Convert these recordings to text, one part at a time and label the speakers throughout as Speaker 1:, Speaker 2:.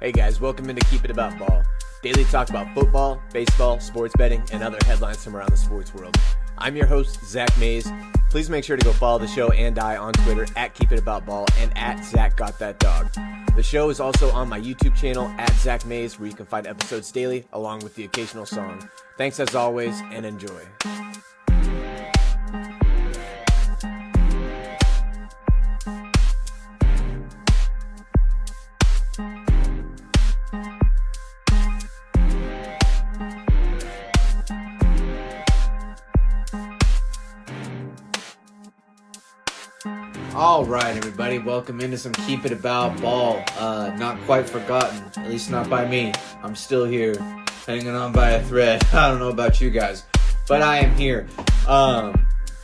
Speaker 1: Hey guys, welcome into Keep It About Ball. Daily talk about football, baseball, sports betting, and other headlines from around the sports world. I'm your host, Zach Mays. Please make sure to go follow the show and I on Twitter at Keep It About Ball and at Zach Got That Dog. The show is also on my YouTube channel at Zach Mays, where you can find episodes daily along with the occasional song. Thanks as always, and enjoy.
Speaker 2: All right, everybody, welcome into some Keep It About Ball. Not quite forgotten, at least not by me. I'm still here, hanging on by a thread. I don't know about you guys, but I am here.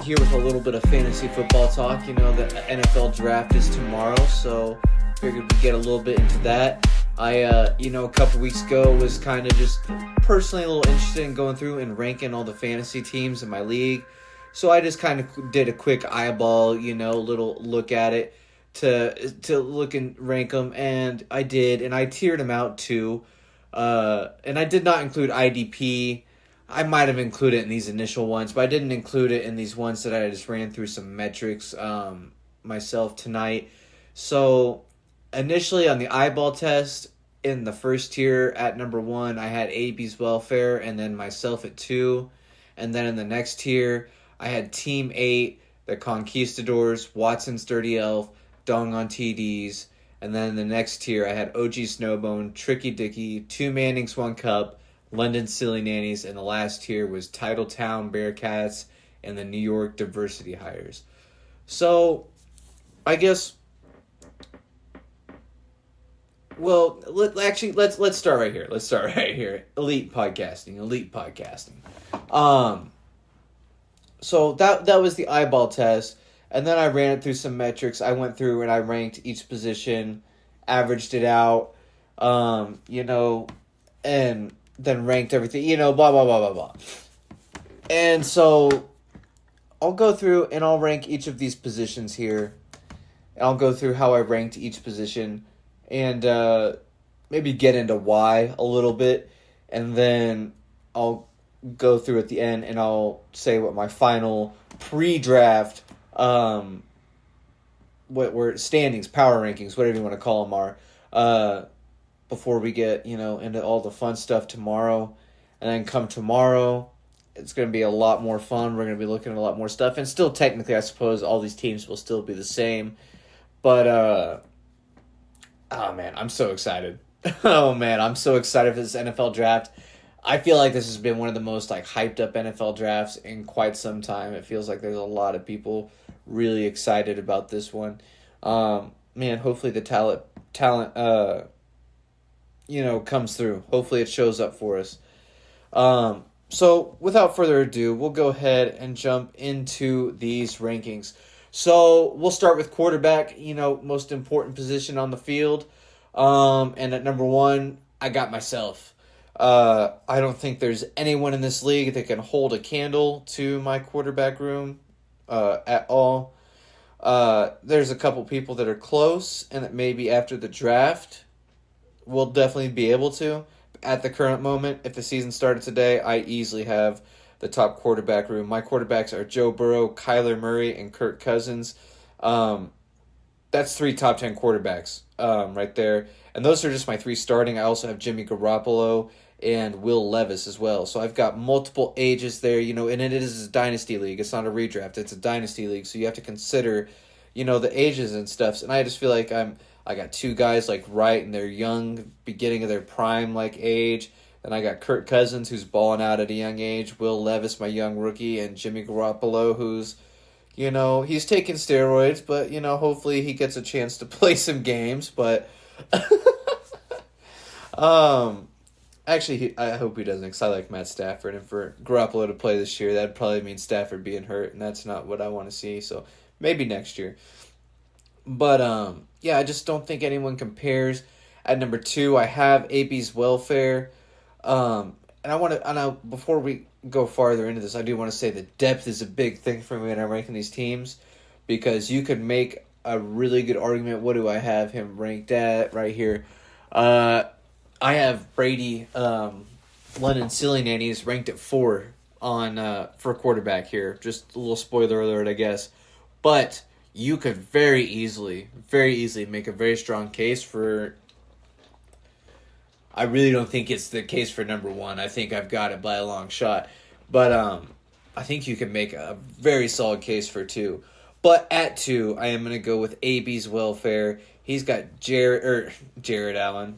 Speaker 2: Here with a little bit of fantasy football talk. You know, the NFL draft is tomorrow, so figured we'd get a little bit into that. A couple weeks ago was kind of just personally a little interested in going through and ranking all the fantasy teams in my league. So I just kind of did a quick eyeball, little look at it to look and rank them, and I did, and I tiered them out too. And I did not include IDP. I might have included it in these initial ones, but I didn't include it in these ones that I just ran through some metrics myself tonight. So initially on the eyeball test, in the first tier at number 1, I had AB's Welfare, and then myself at 2. And then in the next tier, I had Team 8, the Conquistadors, Watson's Dirty Elf, Dong on TDs. And then in the next tier, I had OG Snowbone, Tricky Dicky, 2 Mannings, 1 Cup, London Silly Nannies. And the last tier was Titletown Bearcats and the New York Diversity Hires. So, I guess, well, let's start right here. Elite podcasting. So that was the eyeball test, and then I ran it through some metrics. I went through and I ranked each position, averaged it out, and then ranked everything, blah, blah, blah, blah, blah. And so I'll go through and I'll rank each of these positions here, and I'll go through how I ranked each position, and maybe get into why a little bit, and then I'll go through at the end, and I'll say what my final pre-draft, what were standings, power rankings, whatever you want to call them are, before we get, into all the fun stuff tomorrow. And then come tomorrow, it's going to be a lot more fun. We're going to be looking at a lot more stuff. And still, technically, I suppose all these teams will still be the same. But, oh, man, I'm so excited. I'm so excited for this NFL draft. I feel like this has been one of the most hyped up NFL drafts in quite some time. It feels like there's a lot of people really excited about this one. Hopefully the talent comes through. Hopefully it shows up for us. So without further ado, we'll go ahead and jump into these rankings. So we'll start with quarterback, most important position on the field. And at number 1, I got myself. I don't think there's anyone in this league that can hold a candle to my quarterback room at all. There's a couple people that are close, and that maybe after the draft will definitely be able to. At the current moment, if the season started today, I easily have the top quarterback room. My quarterbacks are Joe Burrow, Kyler Murray, and Kirk Cousins. That's 3 top 10 quarterbacks right there. And those are just my 3 starting. I also have Jimmy Garoppolo and Will Levis as well. So I've got multiple ages there, and it is a dynasty league. It's not a redraft. It's a dynasty league. So you have to consider, the ages and stuff. And I just feel like I got 2 guys right in their young, beginning of their prime age. Then I got Kirk Cousins, who's balling out at a young age. Will Levis, my young rookie, and Jimmy Garoppolo, who's he's taking steroids, but, hopefully he gets a chance to play some games. But, actually, I hope he doesn't, because I like Matt Stafford. And for Garoppolo to play this year, that'd probably mean Stafford being hurt, and that's not what I want to see. So, maybe next year. But, I just don't think anyone compares. At number 2, I have AB's Welfare. And before we go farther into this, I do want to say that depth is a big thing for me when I'm ranking these teams, because you could make a really good argument. What do I have him ranked at right here? I have Brady, London Silly Nannies ranked at 4 on for quarterback here. Just a little spoiler alert, I guess. But you could very easily make a very strong case for. I really don't think it's the case for number 1. I think I've got it by a long shot. But I think you can make a very solid case for 2. But at 2, I am going to go with AB's Welfare. He's got Josh Allen, Jared Allen,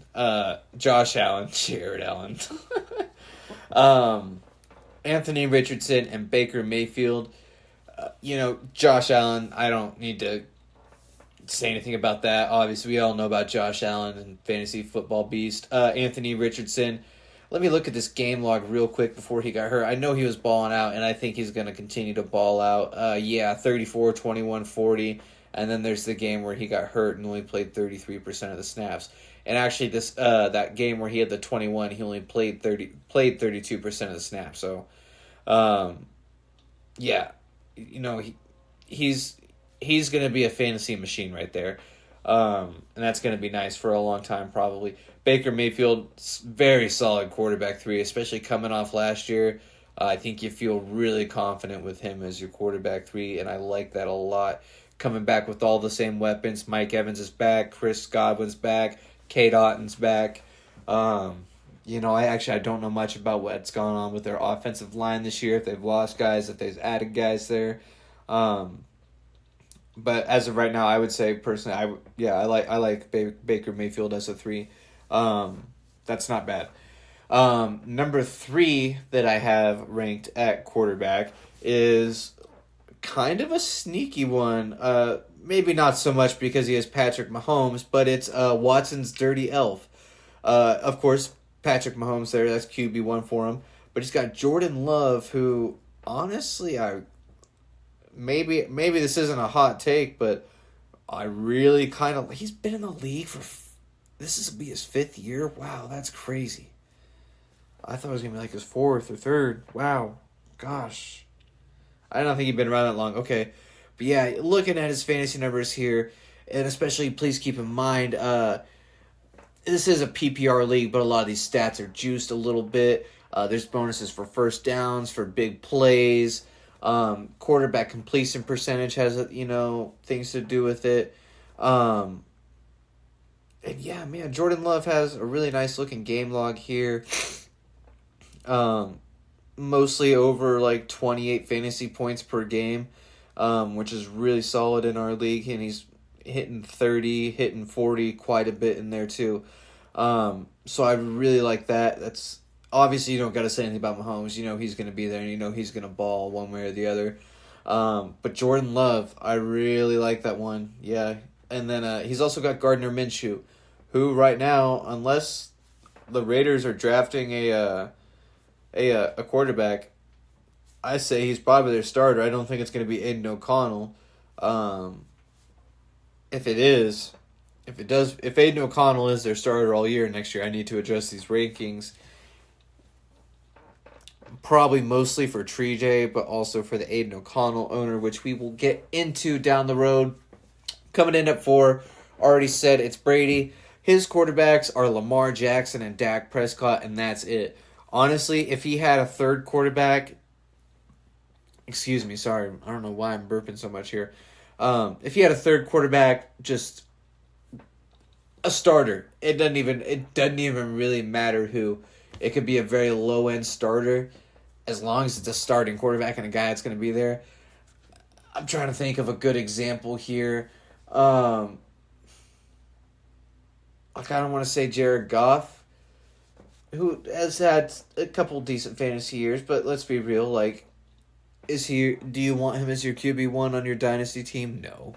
Speaker 2: Anthony Richardson, and Baker Mayfield. Josh Allen, I don't need to say anything about that. Obviously, we all know about Josh Allen and fantasy football beast. Anthony Richardson, let me look at this game log real quick before he got hurt. I know he was balling out, and I think he's going to continue to ball out. 34, 21, 40. And then there's the game where he got hurt and only played 33% of the snaps. And actually, that game where he had the 21, he only played 32% of the snaps. So, he's going to be a fantasy machine right there. And that's going to be nice for a long time probably. Baker Mayfield, very solid quarterback 3, especially coming off last year. I think you feel really confident with him as your quarterback 3, and I like that a lot. Coming back with all the same weapons. Mike Evans is back. Chris Godwin's back. Kate Otton's back. I don't know much about what's gone on with their offensive line this year. If they've lost guys, if they've added guys there. But as of right now, I would say personally, I like Baker Mayfield as a 3. That's not bad. Number 3 that I have ranked at quarterback is kind of a sneaky one. Maybe not so much because he has Patrick Mahomes, but it's Watson's dirty elf. Of course, Patrick Mahomes there, that's QB1 for him. But he's got Jordan Love, who, honestly, maybe this isn't a hot take, but I really he's been in the league this is be his 5th year? Wow, that's crazy. I thought it was going to be like his 4th or 3rd. Wow. Gosh. I don't think he'd been around that long. Okay. But yeah, looking at his fantasy numbers here, and especially please keep in mind, this is a PPR league, but a lot of these stats are juiced a little bit. There's bonuses for first downs, for big plays. Quarterback completion percentage has, things to do with it. And yeah, man, Jordan Love has a really nice looking game log here. Mostly over like 28 fantasy points per game, which is really solid in our league. And he's hitting 30, hitting 40 quite a bit in there too. So I really like that. That's obviously you don't got to say anything about Mahomes. He's going to be there and he's going to ball one way or the other. But Jordan Love, I really like that one. Yeah. And then he's also got Gardner Minshew, who right now, unless the Raiders are drafting a quarterback, I say he's probably their starter. I don't think it's going to be Aiden O'Connell. If Aiden O'Connell is their starter all year next year, I need to adjust these rankings. Probably mostly for Tree J, but also for the Aiden O'Connell owner, which we will get into down the road. Coming in at 4, already said it's Brady. His quarterbacks are Lamar Jackson and Dak Prescott, and that's it. Honestly, if he had a third quarterback, excuse me, sorry, I don't know why I'm burping so much here. If he had a third quarterback, just a starter. It doesn't even really matter who. It could be a very low end starter, as long as it's a starting quarterback and a guy that's going to be there. I'm trying to think of a good example here. I kind of want to say Jared Goff, who has had a couple decent fantasy years, but let's be real, do you want him as your QB1 on your dynasty team? No.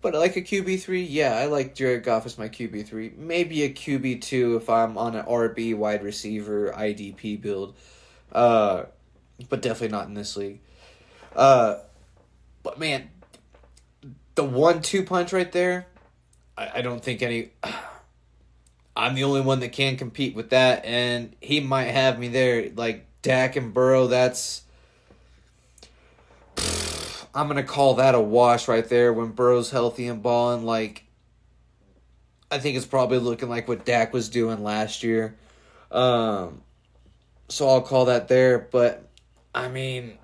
Speaker 2: But like a QB3, yeah, I like Jared Goff as my QB3. Maybe a QB2 if I'm on an RB wide receiver IDP build. But definitely not in this league. But man, the 1-2 punch right there, I don't think I'm the only one that can compete with that, and he might have me there. Like Dak and Burrow, I'm going to call that a wash right there when Burrow's healthy and balling. I think it's probably looking like what Dak was doing last year. So I'll call that there. But, I mean,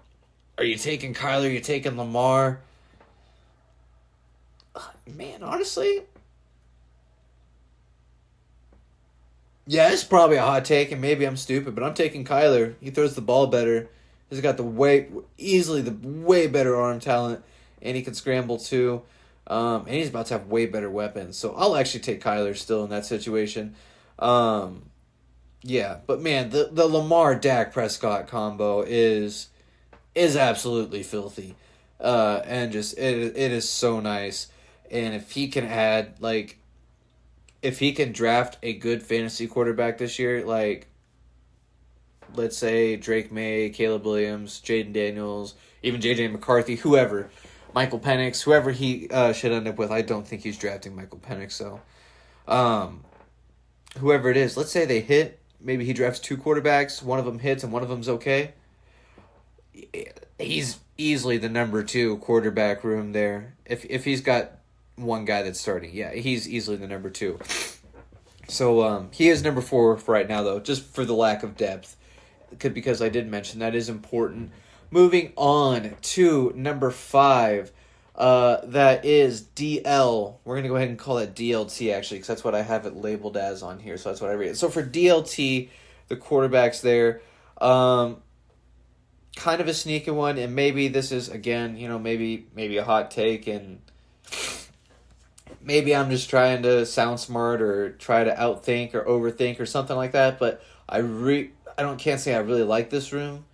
Speaker 2: are you taking Kyler? Are you taking Lamar? Man, honestly, yeah, it's probably a hot take, and maybe I'm stupid, but I'm taking Kyler. He throws the ball better. He's got the way better arm talent, and he can scramble too. And he's about to have way better weapons. So I'll actually take Kyler still in that situation. Yeah, but man, the Lamar Dak Prescott combo is absolutely filthy. And just it is so nice. And if he can add if he can draft a good fantasy quarterback this year, like let's say Drake May, Caleb Williams, Jaden Daniels, even JJ McCarthy, whoever, Michael Penix, whoever he should end up with. I don't think he's drafting Michael Penix, so whoever it is, let's say they hit. Maybe he drafts 2 quarterbacks. One of them hits and one of them's okay. He's easily the number 2 quarterback room there. If he's got one guy that's starting, yeah, he's easily the number 2. So he is number 4 for right now, though, just for the lack of depth. Because I did mention that is important. Moving on to number 5, that is DL. We're going to go ahead and call it DLT, actually, because that's what I have it labeled as on here, so that's what I read. So for DLT, the quarterbacks there, kind of a sneaky one, and maybe this is, again, maybe a hot take, and maybe I'm just trying to sound smart or try to outthink or overthink or something like that, but can't say I really like this room,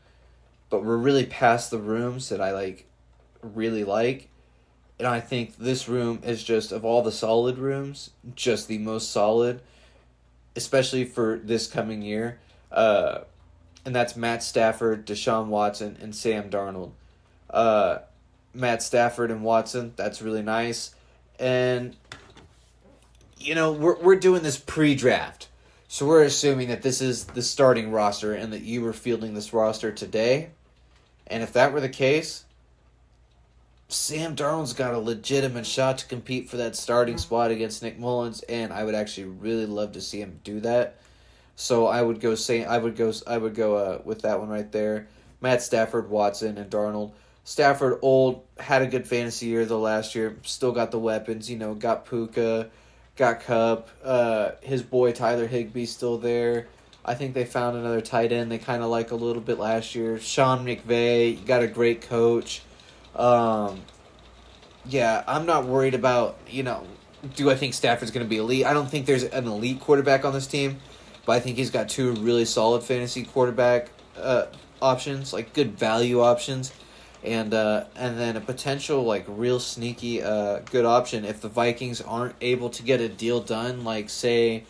Speaker 2: but we're really past the rooms that I really like. And I think this room is just, of all the solid rooms, just the most solid, especially for this coming year. And that's Matt Stafford, Deshaun Watson, and Sam Darnold. Matt Stafford and Watson, that's really nice. And, we're doing this pre-draft. So we're assuming that this is the starting roster and that you were fielding this roster today. And if that were the case, Sam Darnold's got a legitimate shot to compete for that starting spot against Nick Mullins, and I would actually really love to see him do that. So I would go with that one right there. Matt Stafford, Watson, and Darnold. Stafford, old, had a good fantasy year though last year. Still got the weapons, got Puka, got Cup. His boy Tyler Higbee's still there. I think they found another tight end they kind of like a little bit last year. Sean McVay, got a great coach. Yeah, I'm not worried about, do I think Stafford's going to be elite? I don't think there's an elite quarterback on this team, but I think he's got 2 really solid fantasy quarterback options, good value options, and then a potential, real sneaky good option if the Vikings aren't able to get a deal done, say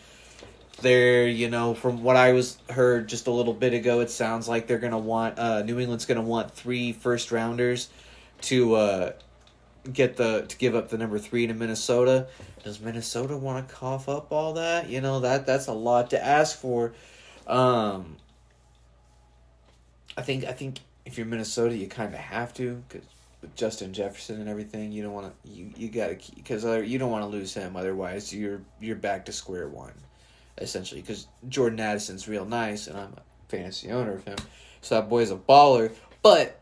Speaker 2: they're, from what I heard just a little bit ago, it sounds like they're going to want, New England's going to want 3 first-rounders to give up the number 3 to Minnesota. Does Minnesota want to cough up all that? That's a lot to ask for. I think if you're Minnesota, you kind of have to, because with Justin Jefferson and everything, you don't want to you got to, because you don't want to lose him. Otherwise, you're back to square one, essentially. Because Jordan Addison's real nice, and I'm a fantasy owner of him, so that boy's a baller, but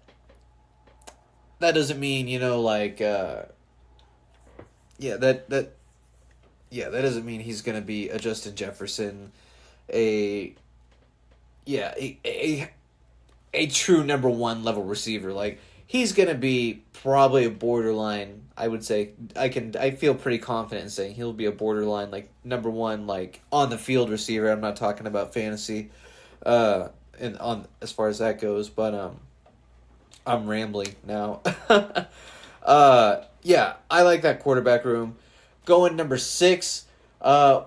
Speaker 2: that doesn't mean, that doesn't mean he's going to be a Justin Jefferson, a true number 1 level receiver. He's going to be probably a borderline, I would say. I feel pretty confident in saying he'll be a borderline, number 1, on the field receiver. I'm not talking about fantasy, and on as far as that goes, but, I'm rambling now. Yeah, I like that quarterback room. Going number 6,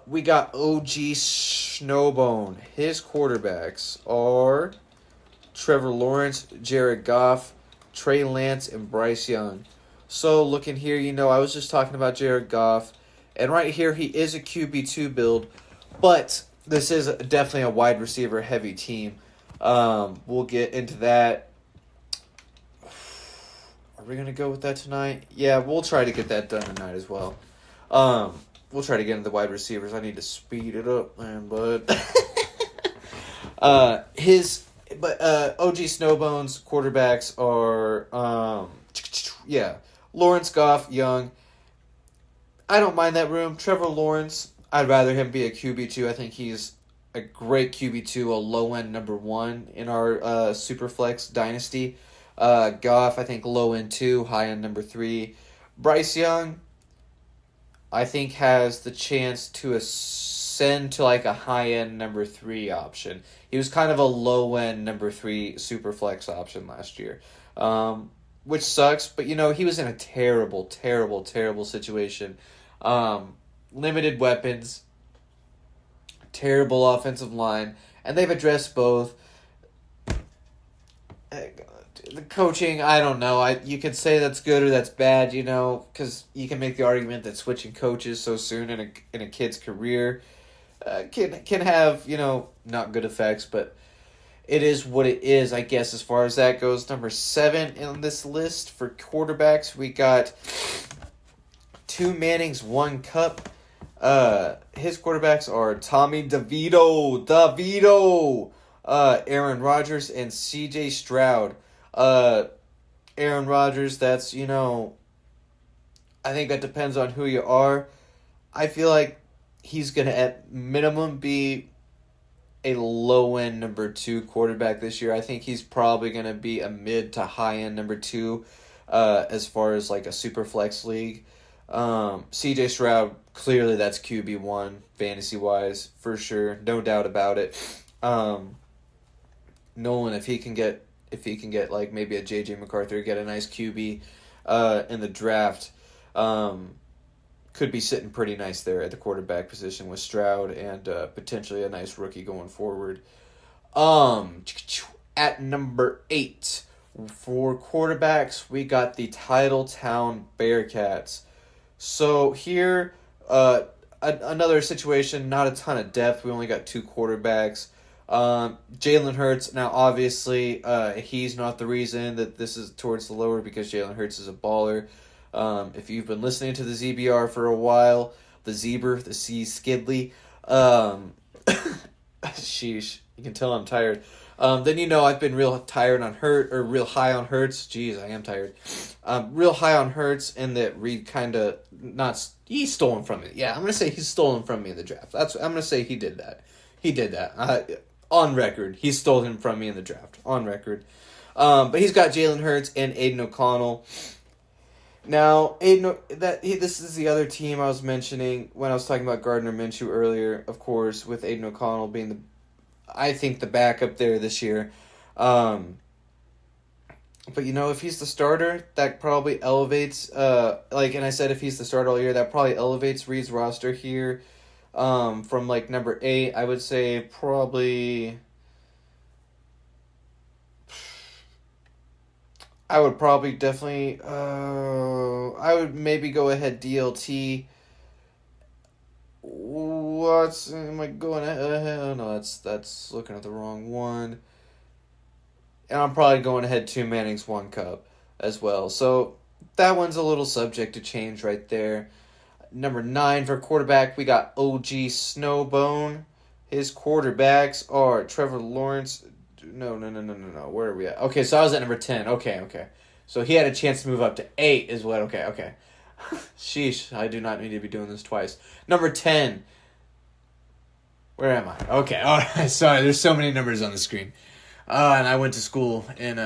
Speaker 2: we got OG Snowbone. His quarterbacks are Trevor Lawrence, Jared Goff, Trey Lance, and Bryce Young. So looking here, I was just talking about Jared Goff, and right here he is a QB2 build, but this is definitely a wide receiver heavy team. We'll get into that. Are we going to go with that tonight? Yeah, we'll try to get that done tonight as well. we'll try to get into the wide receivers. I need to speed it up, man, but OG Snowbones quarterbacks are Lawrence, Goff, Young. I don't mind that room. Trevor Lawrence, I'd rather him be a QB2. I think he's a great QB2, a low-end number 1 in our Superflex dynasty. Goff, I think low-end 2, high-end number 3. Bryce Young, I think has the chance to ascend to like a high-end number 3 option. He was kind of a low-end number 3 Superflex option last year. Which sucks, but he was in a terrible, terrible, terrible situation. Limited weapons, terrible offensive line, and they've addressed both. The coaching, I don't know. You can say that's good or that's bad, because you can make the argument that switching coaches so soon in a kid's career can have, not good effects, but it is what it is, I guess, as far as that goes. Number 7 on this list for quarterbacks, we got 2 Mannings, 1 Cup. His quarterbacks are Tommy DeVito, Aaron Rodgers, and CJ Stroud. Aaron Rodgers, that's, I think that depends on who you are. I feel like he's going to, at minimum, be a low-end number 2 quarterback this year. I think he's probably going to be a mid to high-end number 2 as far as like a super flex league. CJ Stroud, clearly that's QB1 fantasy-wise, for sure. No doubt about it. Nolan, if he can get like maybe a J.J. McCarthy, get a nice QB in the draft, could be sitting pretty nice there at the quarterback position with Stroud and potentially a nice rookie going forward. At number 8 for quarterbacks, we got the Titletown Bearcats. So here, another situation, not a ton of depth. We only got 2 quarterbacks. Jalen Hurts, now obviously he's not the reason that this is towards the lower because Jalen Hurts is a baller. If you've been listening to the ZBR for a while, the Zebra, the C Skidley, sheesh, you can tell I'm tired. Then I've been real tired on real high on Hurts. Jeez, I am tired. Real high on Hurts, and that Reed kind of he stole him from me. Yeah, I'm gonna say he stole him from me in the draft. I'm gonna say he did that. He did that. On record, he stole him from me in the draft. On record, but he's got Jalen Hurts and Aiden O'Connell. Now, this is the other team I was mentioning when I was talking about Gardner Minshew earlier, of course, with Aiden O'Connell being I think the backup there this year. But if he's the starter, that probably elevates, and I said if he's the starter all year, that probably elevates Reed's roster here. From like number 8, I would say probably I would probably definitely I would maybe go ahead DLT. Am I going ahead? Oh, no, that's looking at the wrong one. And I'm probably going ahead 2 Mannings, 1 Cup as well. So that one's a little subject to change right there. Number 9 for quarterback, we got OG Snowbone. His quarterbacks are Trevor Lawrence. No. Where are we at? Okay, so I was at number 10. Okay. So he had a chance to move up to 8 is what, okay. Sheesh, I do not need to be doing this twice. Number 10. Where am I? Okay, all right, sorry, there's so many numbers on the screen. And I went to school in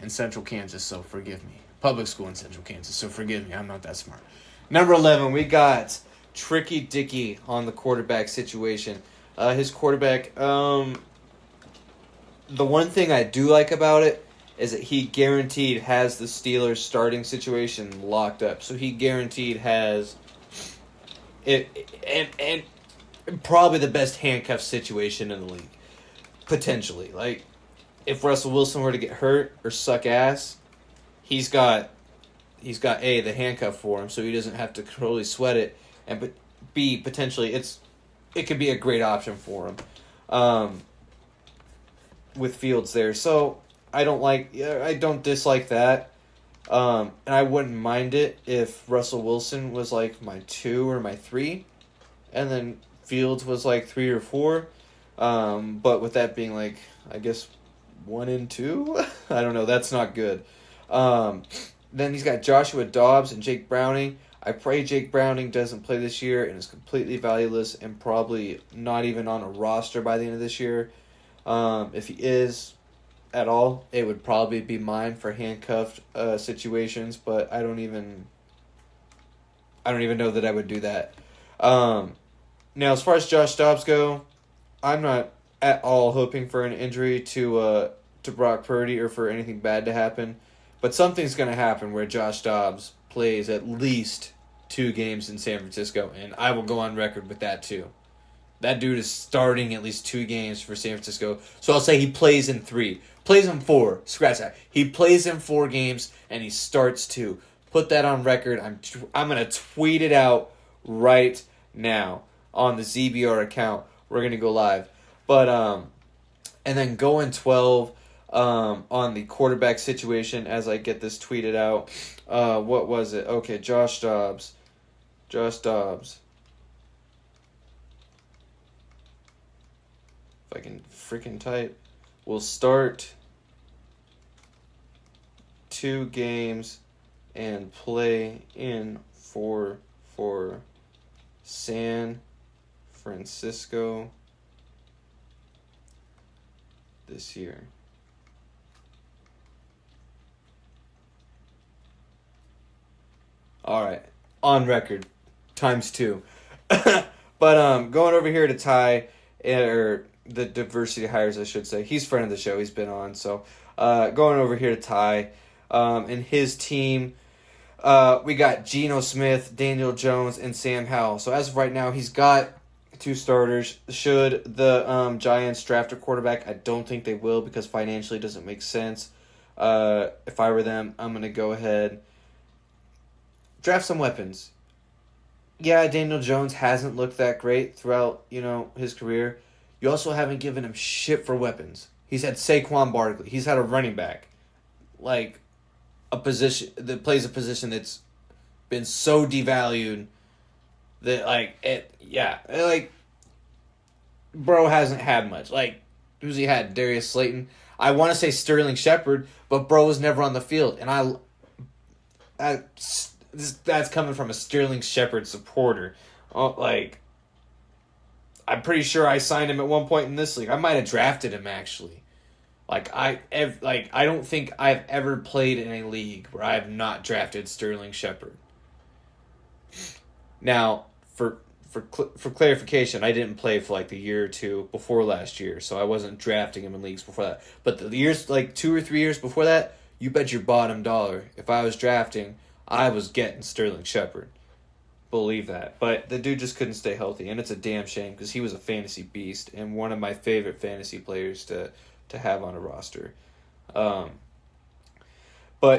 Speaker 2: Central Kansas, so forgive me. Public school in Central Kansas, so forgive me, I'm not that smart. Number 11, we got Tricky Dicky on the quarterback situation. His quarterback, the one thing I do like about it is that he guaranteed has the Steelers starting situation locked up. So he guaranteed has it and probably the best handcuff situation in the league. Potentially. Like, if Russell Wilson were to get hurt or suck ass, he's got A, the handcuff for him, so he doesn't have to totally sweat it, and B, potentially it could be a great option for him with Fields there. So I don't dislike that. And I wouldn't mind it if Russell Wilson was like my 2 or my 3, and then Fields was like 3 or 4. But with that being like, I guess 1 and 2, I don't know. That's not good. Then he's got Joshua Dobbs and Jake Browning. I pray Jake Browning doesn't play this year and is completely valueless and probably not even on a roster by the end of this year. If he is at all, it would probably be mine for handcuffed situations, but I don't even know that I would do that. Now, as far as Josh Dobbs go, I'm not at all hoping for an injury to Brock Purdy or for anything bad to happen, but something's going to happen where Josh Dobbs plays at least 2 games in San Francisco, and I will go on record with that too. That dude is starting at least 2 games for San Francisco, so I'll say he plays in 3. Plays in 4. Scratch that. He plays in 4 games, and he starts 2. Put that on record. I'm going to tweet it out right now on the ZBR account. We're going to go live. But, and then going 12 on the quarterback situation as I get this tweeted out. What was it? Okay, Josh Dobbs. If I can freaking type. Will start 2 games and play in 4 for San Francisco this year. All right, on record, ×2. But going over here to Ty, or the diversity hires, I should say. He's friend of the show. He's been on. So going over here to Ty and his team, we got Geno Smith, Daniel Jones, and Sam Howell. So as of right now, he's got 2 starters. Should the Giants draft a quarterback? I don't think they will because financially it doesn't make sense. If I were them, I'm going to go ahead, draft some weapons. Yeah, Daniel Jones hasn't looked that great throughout, his career. You also haven't given him shit for weapons. He's had Saquon Barkley. He's had a running back. Like, a position that plays a position that's been so devalued that, bro hasn't had much. Like, who's he had? Darius Slayton. I want to say Sterling Shepard, but bro was never on the field. And that's coming from a Sterling Shepard supporter. I'm pretty sure I signed him at one point in this league. I might have drafted him actually. I don't think I've ever played in a league where I have not drafted Sterling Shepard. Now, for clarification, I didn't play for the year or 2 before last year, so I wasn't drafting him in leagues before that. But the years 2 or 3 years before that, you bet your bottom dollar if I was drafting, I was getting Sterling Shepard. Believe that. But the dude just couldn't stay healthy, and it's a damn shame because he was a fantasy beast and one of my favorite fantasy players to have on a roster. But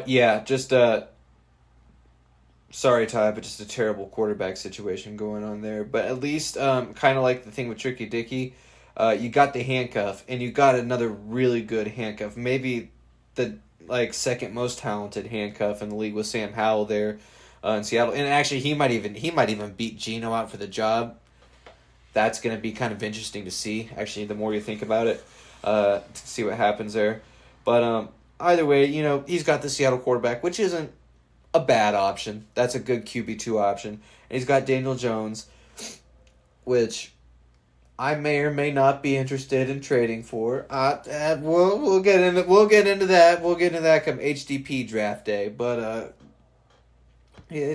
Speaker 2: yeah, just sorry Ty, but just a terrible quarterback situation going on there. But at least kind of like the thing with Tricky Dicky, you got the handcuff and you got another really good handcuff. Maybe the second most talented handcuff in the league with Sam Howell there. In Seattle, and actually he might even beat Geno out for the job. That's going to be kind of interesting to see. Actually, the more you think about it, to see what happens there. But either way, he's got the Seattle quarterback, which isn't a bad option. That's a good QB2 option, and he's got Daniel Jones, which I may or may not be interested in trading for. We'll get into that. We'll get into that come HDP draft day, but. Yeah,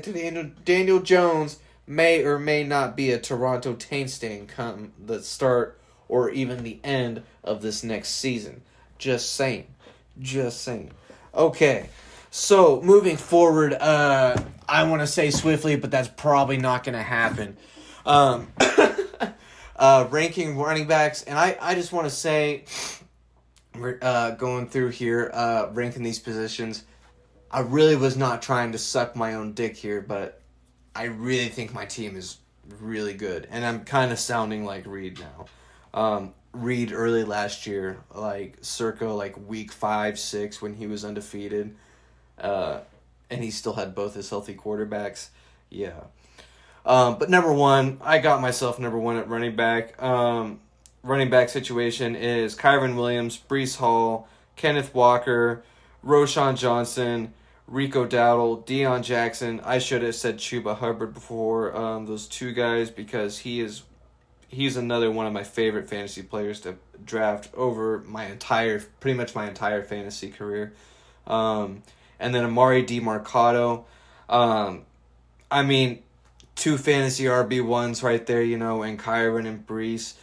Speaker 2: Daniel Jones may or may not be a Toronto taint stain come the start or even the end of this next season. Just saying. Okay, so moving forward, I want to say swiftly, but that's probably not going to happen. Ranking running backs, and I just want to say, going through here, ranking these positions, I really was not trying to suck my own dick here, but I really think my team is really good. And I'm kind of sounding like Reed now. Reed early last year, circa week 5, 6 when he was undefeated.
Speaker 3: and he still had both his healthy quarterbacks. Yeah. But number one, I got myself number one at running back. Running back situation is Kyron Williams, Breece Hall, Kenneth Walker, Roshan Johnson, Rico Dowdle, Deion Jackson. I should have said Chuba Hubbard before those two guys because he's another one of my favorite fantasy players to draft over pretty much my entire fantasy career. And then Amari DiMarcado. I mean, two fantasy RB1s right there, and Kyron and Breece.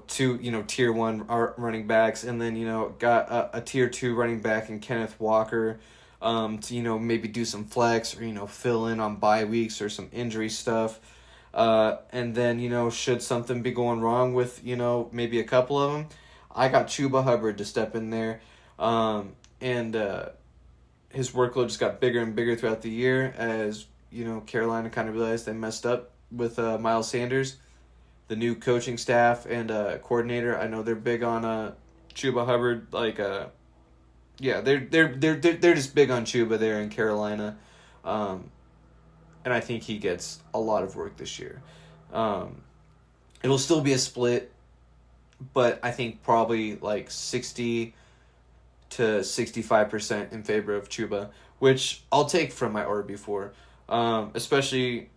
Speaker 3: Two, tier 1 running backs, and then, got a tier 2 running back in Kenneth Walker, to, maybe do some flex or, fill in on bye weeks or some injury stuff. And then, should something be going wrong with, maybe a couple of them, I got Chuba Hubbard to step in there. And his workload just got bigger and bigger throughout the year as, Carolina kind of realized they messed up with Miles Sanders. The new coaching staff and coordinator, I know they're big on Chuba Hubbard. They're just big on Chuba there in Carolina, and I think he gets a lot of work this year. It'll still be a split, but I think probably 60 to 65% in favor of Chuba, which I'll take from my RB4. Especially,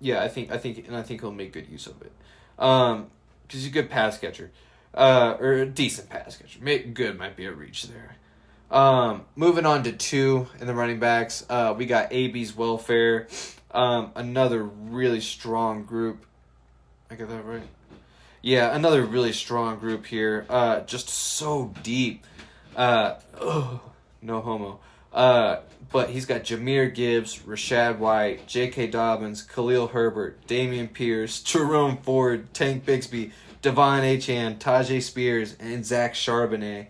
Speaker 3: I think he'll make good use of it. Because he's a good pass catcher, or a decent pass catcher. Good might be a reach there. Moving on to 2 in the running backs, we got AB's Welfare, another really strong group. I got that right? Yeah, another really strong group here. Just so deep. No homo. But he's got Jahmyr Gibbs, Rashad White, J.K. Dobbins, Khalil Herbert, Damian Pierce, Jerome Ford, Tank Bixby, Devon Achane, Tajay Spears, and Zach Charbonnet.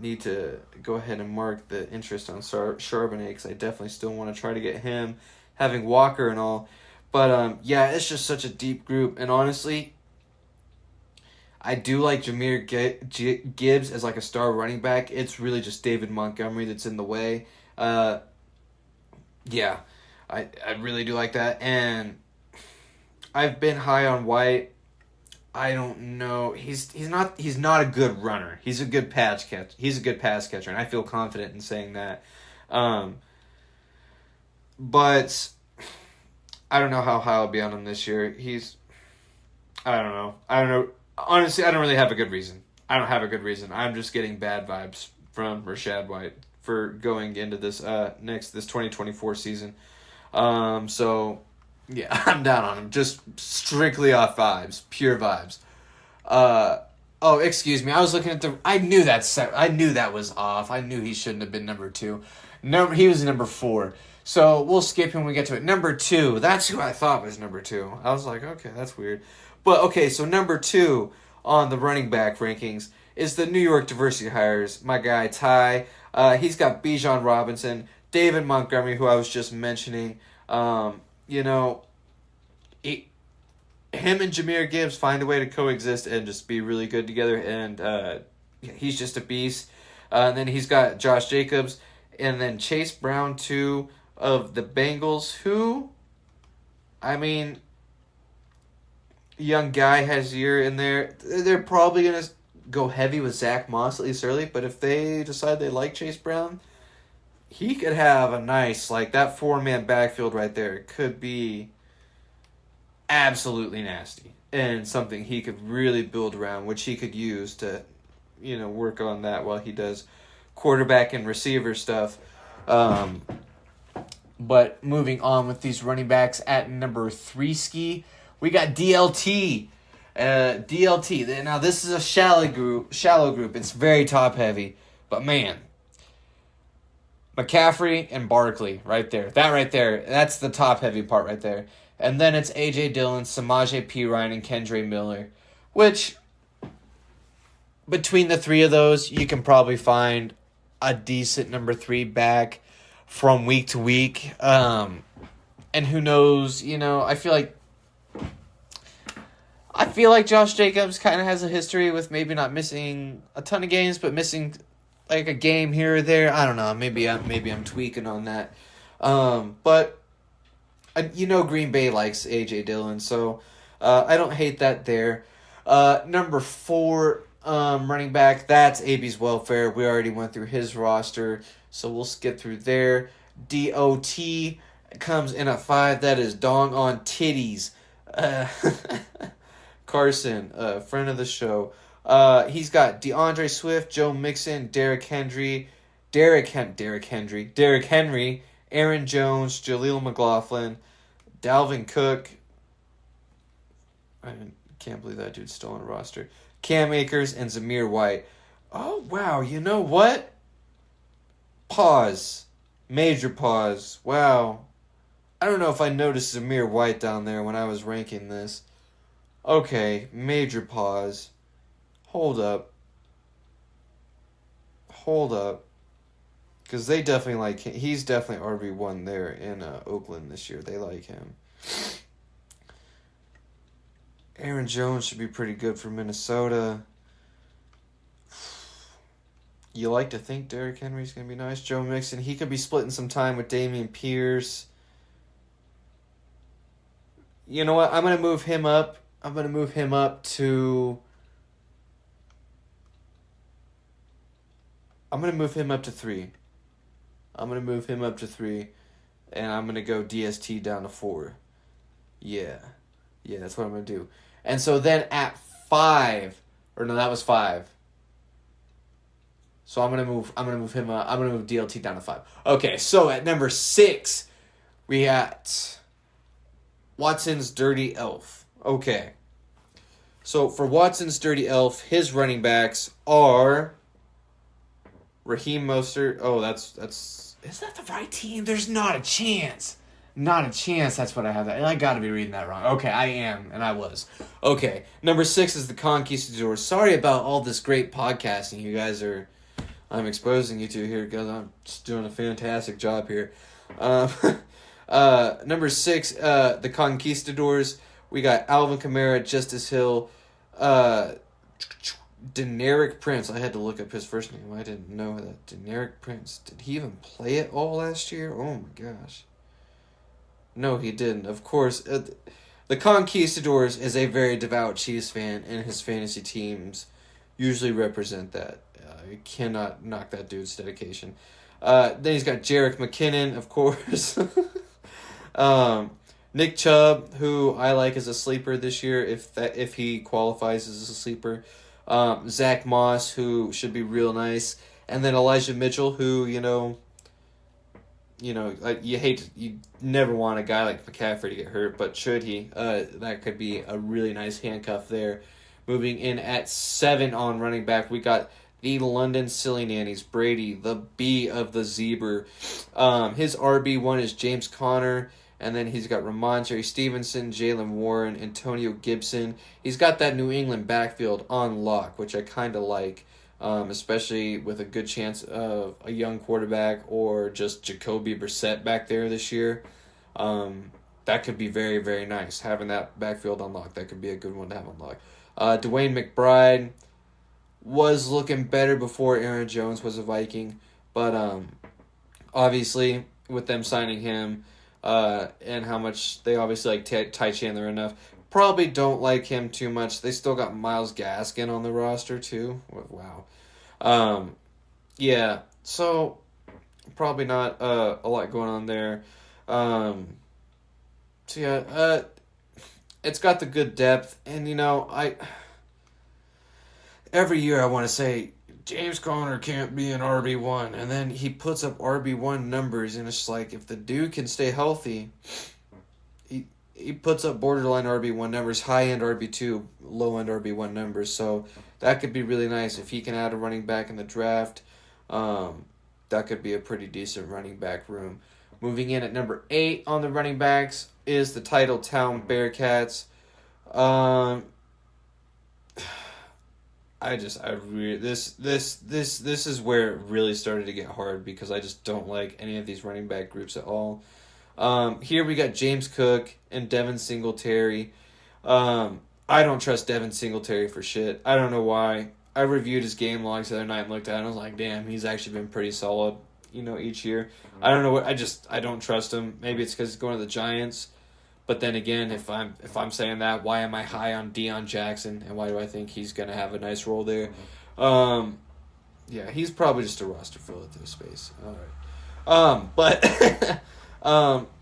Speaker 3: Need to go ahead and mark the interest on Charbonnet because I definitely still want to try to get him, having Walker and all. But, it's just such a deep group. And honestly, I do like Jahmyr Gibbs as a star running back. It's really just David Montgomery that's in the way. I really do like that. And I've been high on White. I don't know. He's not a good runner. He's a good pass catcher. He's a good pass catcher, and I feel confident in saying that. But I don't know how high I'll be on him this year. I don't know. Honestly, I don't really have a good reason. I don't have a good reason. I'm just getting bad vibes from Rashad White for going into this 2024 season. I'm down on him. Just strictly off vibes, pure vibes. Excuse me. I was looking at I knew that was off. I knew he shouldn't have been number 2. He was number 4. So we'll skip him when we get to it. Number 2. That's who I thought was number 2. I was like, okay, that's weird. But, okay, so number 2 on the running back rankings is the New York Diversity Hires, my guy Ty. He's got Bijan Robinson, David Montgomery, who I was just mentioning. Him and Jahmyr Gibbs find a way to coexist and just be really good together. And he's just a beast. And then he's got Josh Jacobs. And then Chase Brown, too, of the Bengals, who, young guy has a year in there. They're probably going to go heavy with Zach Moss, at least early. But if they decide they like Chase Brown, he could have a nice, that 4-man backfield right there could be absolutely nasty. And something he could really build around, which he could use to, work on that while he does quarterback and receiver stuff. But moving on with these running backs at number 3, we got DLT. DLT. Now, this is a shallow group. It's very top-heavy. But, man, McCaffrey and Barkley right there. That right there, that's the top-heavy part right there. And then it's A.J. Dillon, Samaje Perine, and Kendre Miller, which, between the 3 of those, you can probably find a decent number 3 back from week to week. And who knows, I feel like Josh Jacobs kind of has a history with maybe not missing a ton of games, but missing like a game here or there. I don't know. Maybe I'm tweaking on that. But Green Bay likes AJ Dillon, so I don't hate that there. Number 4, running back. That's AB's Welfare. We already went through his roster, so we'll skip through there. DOT comes in at 5. That is Dong on Titties. Carson, friend of the show. He's got DeAndre Swift, Joe Mixon, Derrick Henry, Aaron Jones, Jaleel McLaughlin, Dalvin Cook. I can't believe that dude's still on the roster. Cam Akers and Zamir White. Oh, wow. You know what? Pause. Major pause. Wow. I don't know if I noticed Zamir White down there when I was ranking this. Okay, major pause. Hold up. Because they definitely like him. He's definitely RB1 there in Oakland this year. They like him. Aaron Jones should be pretty good for Minnesota. You like to think Derrick Henry's going to be nice. Joe Mixon, he could be splitting some time with Dameon Pierce. You know what? I'm going to move him up. to... I'm going to move him up to 3. And I'm going to go DST down to 4. Yeah, that's what I'm going to do. And so then at 5, or no, that was 5. So I'm gonna move him up. I'm gonna move DLT down to 5. Okay, so at number 6, we got Watson's Dirty Elf. Okay. So for Watson's Dirty Elf, his running backs are Raheem Mostert. Oh, that's is that the right team? There's not a chance. Not a chance. That's what I have. I got to be reading that wrong. Okay, I am, and I was. Okay, number 6 is the Conquistadors. Sorry about all this great podcasting you guys are. I'm exposing you to here because I'm just doing a fantastic job here. Number 6, the Conquistadors. We got Alvin Kamara, Justice Hill, Deneric Prince. I had to look up his first name. I didn't know that. Deneric Prince. Did he even play it all last year? Oh my gosh. No, he didn't. Of course, the Conquistadors is a very devout Chiefs fan, and his fantasy teams usually represent that. You cannot knock that dude's dedication. Then he's got Jerick McKinnon, of course. Nick Chubb, who I like as a sleeper this year, if he qualifies as a sleeper. Zach Moss, who should be real nice, and then Elijah Mitchell, who you never want a guy like McCaffrey to get hurt, but should he, that could be a really nice handcuff there. Moving in at 7 on running back, we got the London Silly Nannies, Brady, the B of the Zebra. His RB1 is James Conner, and then he's got Ramondre Stevenson, Jalen Warren, Antonio Gibson. He's got that New England backfield on lock, which I kind of like, especially with a good chance of a young quarterback or just Jacoby Brissett back there this year. That could be very, very nice, having that backfield on lock. That could be a good one to have on lock. Dwayne McBride was looking better before Aaron Jones was a Viking, but obviously with them signing him and how much they obviously like Ty Chandler enough, probably don't like him too much. They still got Myles Gaskin on the roster too. Wow. Yeah, so probably not a lot going on there. It's got the good depth, and every year I want to say James Conner can't be an RB1, and then he puts up RB1 numbers, and it's just like, if the dude can stay healthy, he puts up borderline RB1 numbers, high-end RB2, low-end RB1 numbers, so that could be really nice. If he can add a running back in the draft, that could be a pretty decent running back room. Moving in at number 8 on the running backs is the Titletown Bearcats. This is where it really started to get hard because I just don't like any of these running back groups at all. Here we got James Cook and Devin Singletary. I don't trust Devin Singletary for shit. I don't know why. I reviewed his game logs the other night and looked at it and I was like, damn, he's actually been pretty solid, each year. I don't know what I don't trust him. Maybe it's because he's going to the Giants. But then again, if I'm saying that, why am I high on Deion Jackson and why do I think he's gonna have a nice role there? Yeah, he's probably just a roster filler through space. All right. But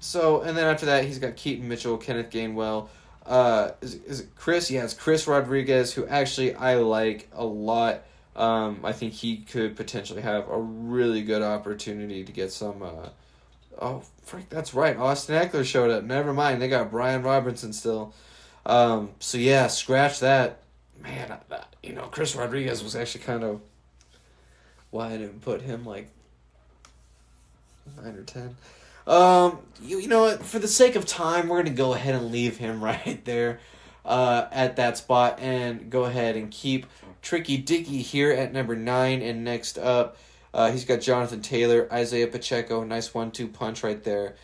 Speaker 3: so and then after that he's got Keaton Mitchell, Kenneth Gainwell. Is it Chris? Yeah, it's Chris Rodriguez, who actually I like a lot. I think he could potentially have a really good opportunity to get some. Oh, frick, that's right. Austin Eckler showed up. Never mind, they got Brian Robinson still. So yeah, scratch that. Man, Chris Rodriguez was actually kind of why I didn't put him like 9 or 10. You know what? For the sake of time, we're gonna go ahead and leave him right there, at that spot, and go ahead and keep Tricky Dicky here at number 9. And next up, he's got Jonathan Taylor, Isaiah Pacheco. Nice 1-2 punch right there.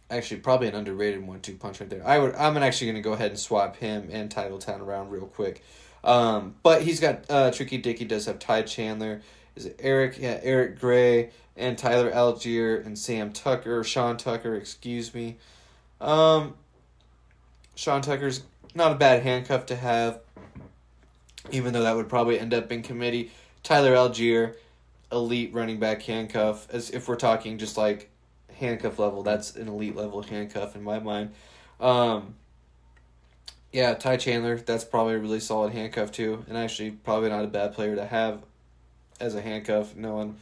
Speaker 3: Actually, probably an underrated 1-2 punch right there. I'm actually gonna go ahead and swap him and Titletown around real quick. But he's got Tricky Dicky does have Ty Chandler. Is it Eric? Yeah, Eric Gray and Tyler Algier and Sean Tucker, excuse me. Sean Tucker's not a bad handcuff to have, even though that would probably end up in committee. Tyler Algier, elite running back handcuff. As if we're talking just like handcuff level, that's an elite level handcuff in my mind. Yeah, Ty Chandler, that's probably a really solid handcuff too, and actually probably not a bad player to have as a handcuff, knowing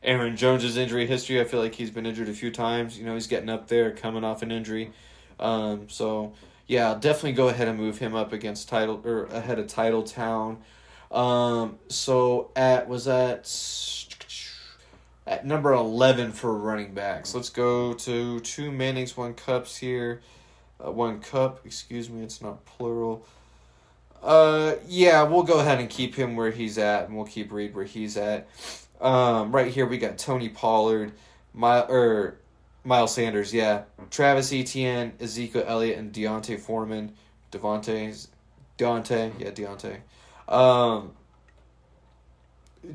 Speaker 3: Aaron Jones' injury history. I feel like he's been injured a few times. He's getting up there, coming off an injury. So yeah, I'll definitely go ahead and move him up against ahead of Titletown. So at number 11 for running backs. Let's go to 2 Mannings, 1 Cups here. 1 Cup, excuse me, it's not plural. Yeah, we'll go ahead and keep him where he's at, and we'll keep Reed where he's at. Right here we got Tony Pollard, Miles Sanders, yeah, Travis Etienne, Ezekiel Elliott, and Deontay Foreman. Deontay.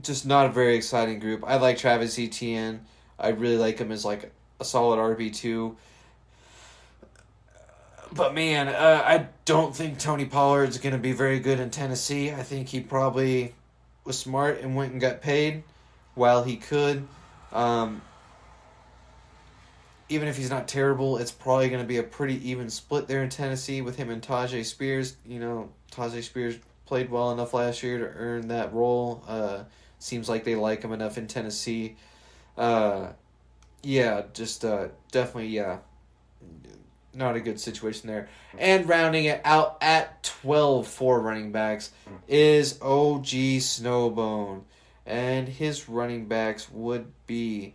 Speaker 3: Just not a very exciting group. I like Travis Etienne. I really like him as like a solid RB2. But man, I don't think Tony Pollard's going to be very good in Tennessee. I think he probably was smart and went and got paid while he could. Even if he's not terrible, it's probably going to be a pretty even split there in Tennessee with him and Tajay Spears. Tajay Spears played well enough last year to earn that role. Seems like they like him enough in Tennessee. Yeah, just definitely, yeah. Not a good situation there. And rounding it out at 12 for running backs is OG Snowbone. And his running backs would be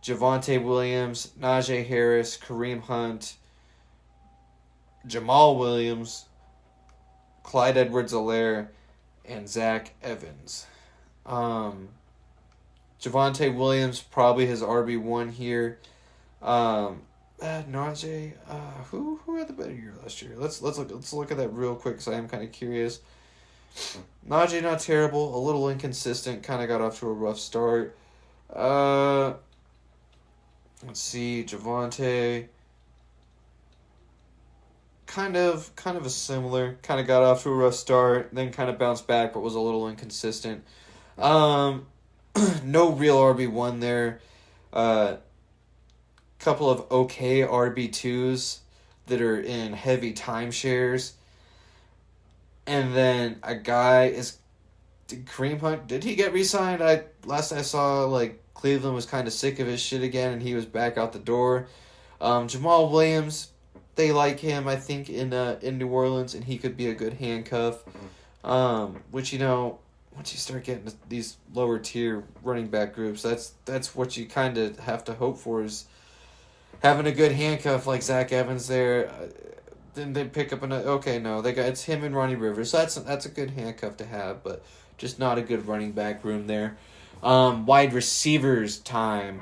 Speaker 3: Javonte Williams, Najee Harris, Kareem Hunt, Jamal Williams, Clyde Edwards-Helaire, and Zach Evans. Javonte Williams, probably his RB1 here. Najee, who had the better year last year? Let's look at that real quick because I am kind of curious. Najee not terrible, a little inconsistent, kind of got off to a rough start. Let's see, Javonte, kind of a similar, kind of got off to a rough start, then kind of bounced back, but was a little inconsistent. No real RB1 there. Couple of okay RB2s that are in heavy timeshares. And then a guy is Kareem Hunt. Did he get re-signed? Last I saw, like, Cleveland was kind of sick of his shit again, and he was back out the door. Jamal Williams, they like him, I think, in New Orleans, and he could be a good handcuff. Which, once you start getting these lower tier running back groups, that's what you kind of have to hope for, is having a good handcuff like Zach Evans there. Then they pick up it's him and Ronnie Rivers. So that's a good handcuff to have, but just not a good running back room there. Wide receivers time.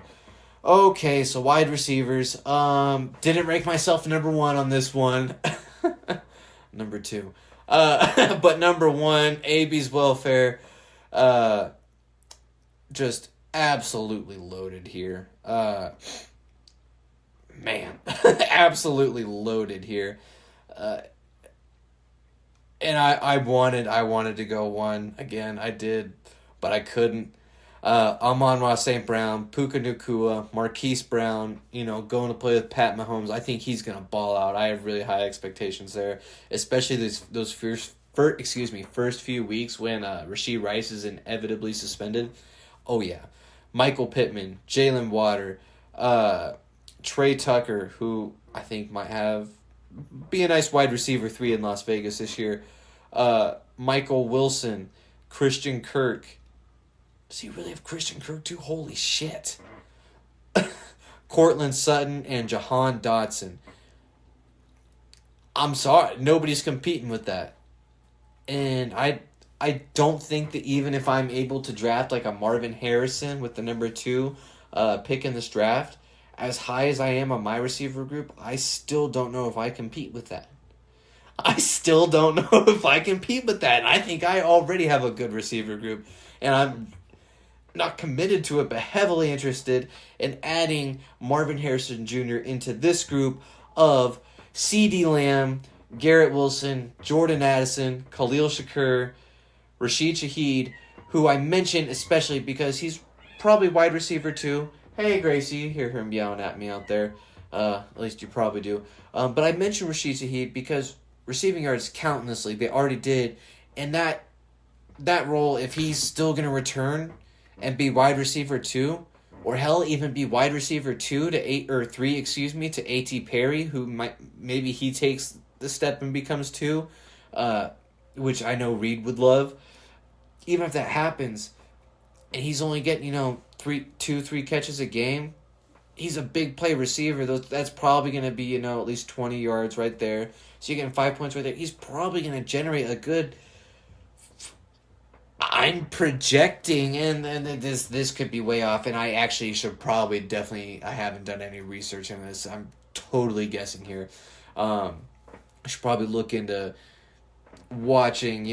Speaker 3: Okay, so wide receivers. Didn't rank myself number 1 on this one. Number 2. But number one, AB's welfare, just absolutely loaded here. Man, absolutely loaded here. And I wanted to go one again. I did, but I couldn't. Amon-Ra St. Brown, Puka Nacua, Marquise Brown, going to play with Pat Mahomes. I think he's going to ball out. I have really high expectations there, especially those first few weeks when Rashee Rice is inevitably suspended. Oh, yeah. Michael Pittman, Jalen Water, Trey Tucker, who I think might be a nice wide receiver 3 in Las Vegas this year. Michael Wilson, Christian Kirk. Does he really have Christian Kirk too? Holy shit. Cortland Sutton and Jahan Dotson. I'm sorry. Nobody's competing with that. And I don't think that even if I'm able to draft like a Marvin Harrison with the number 2 pick in this draft, as high as I am on my receiver group, I still don't know if I compete with that. I still don't know if I compete with that. And I think I already have a good receiver group. And I'm not committed to it, but heavily interested in adding Marvin Harrison Jr. into this group of CeeDee Lamb, Garrett Wilson, Jordan Addison, Khalil Shakur, Rashid Shaheed, who I mention especially because he's probably wide receiver 2. Hey, Gracie, you hear him yelling at me out there. At least you probably do. But I mentioned Rashid Shaheed because receiving yards count in this league. They already did. And that role, if he's still going to return and be wide receiver 2, or hell, even be wide receiver 3 to A.T. Perry, who maybe he takes the step and becomes 2, which I know Reed would love. Even if that happens, and he's only getting, 3 catches a game, he's a big play receiver. That's probably going to be, at least 20 yards right there. So you're getting 5 points right there. He's probably going to generate a good... I'm projecting, and this could be way off, and I actually should probably I haven't done any research on this. I'm totally guessing here. I should probably look into watching,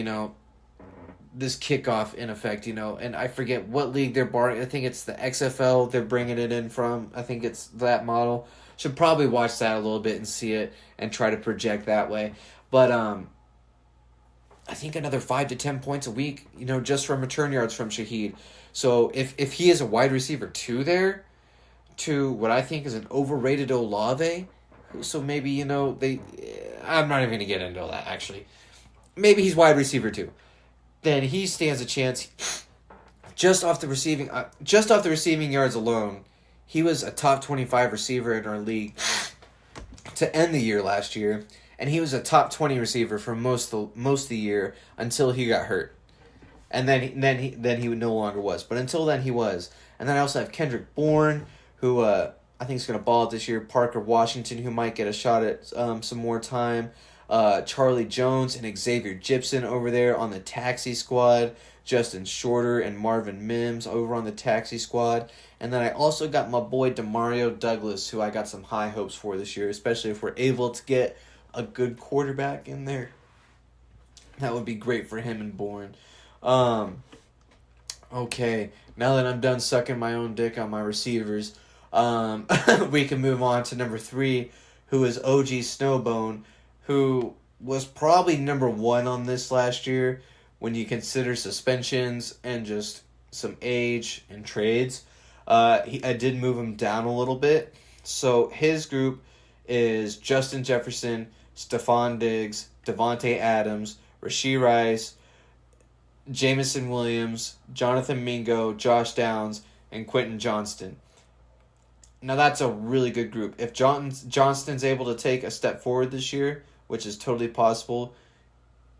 Speaker 3: this kickoff in effect, and I forget what league they're borrowing. I think it's the XFL they're bringing it in from. I think it's that model. Should probably watch that a little bit and see it and try to project that way. But I think another 5 to 10 points a week, just from return yards from Shaheed. So if he is a wide receiver 2 there, to what I think is an overrated Olave, so maybe, I'm not even going to get into that, actually. Maybe he's wide receiver 2. Then he stands a chance. Just off the receiving yards alone, he was a top 25 receiver in our league to end the year last year, and he was a top 20 receiver for most of the year until he got hurt, and then he no longer was. But until then, he was. And then I also have Kendrick Bourne, who I think is going to ball out this year. Parker Washington, who might get a shot at some more time. Charlie Jones and Xavier Gibson over there on the taxi squad. Justin Shorter and Marvin Mims over on the taxi squad. And then I also got my boy Demario Douglas, who I got some high hopes for this year, especially if we're able to get a good quarterback in there. That would be great for him and Bourne. Okay, now that I'm done sucking my own dick on my receivers, we can move on to number 3, who is OG Snowbone, who was probably number 1 on this last year when you consider suspensions and just some age and trades. I did move him down a little bit. So his group is Justin Jefferson, Stephon Diggs, Devontae Adams, Rashee Rice, Jamison Williams, Jonathan Mingo, Josh Downs, and Quentin Johnston. Now that's a really good group. If Johnston's able to take a step forward this year, which is totally possible,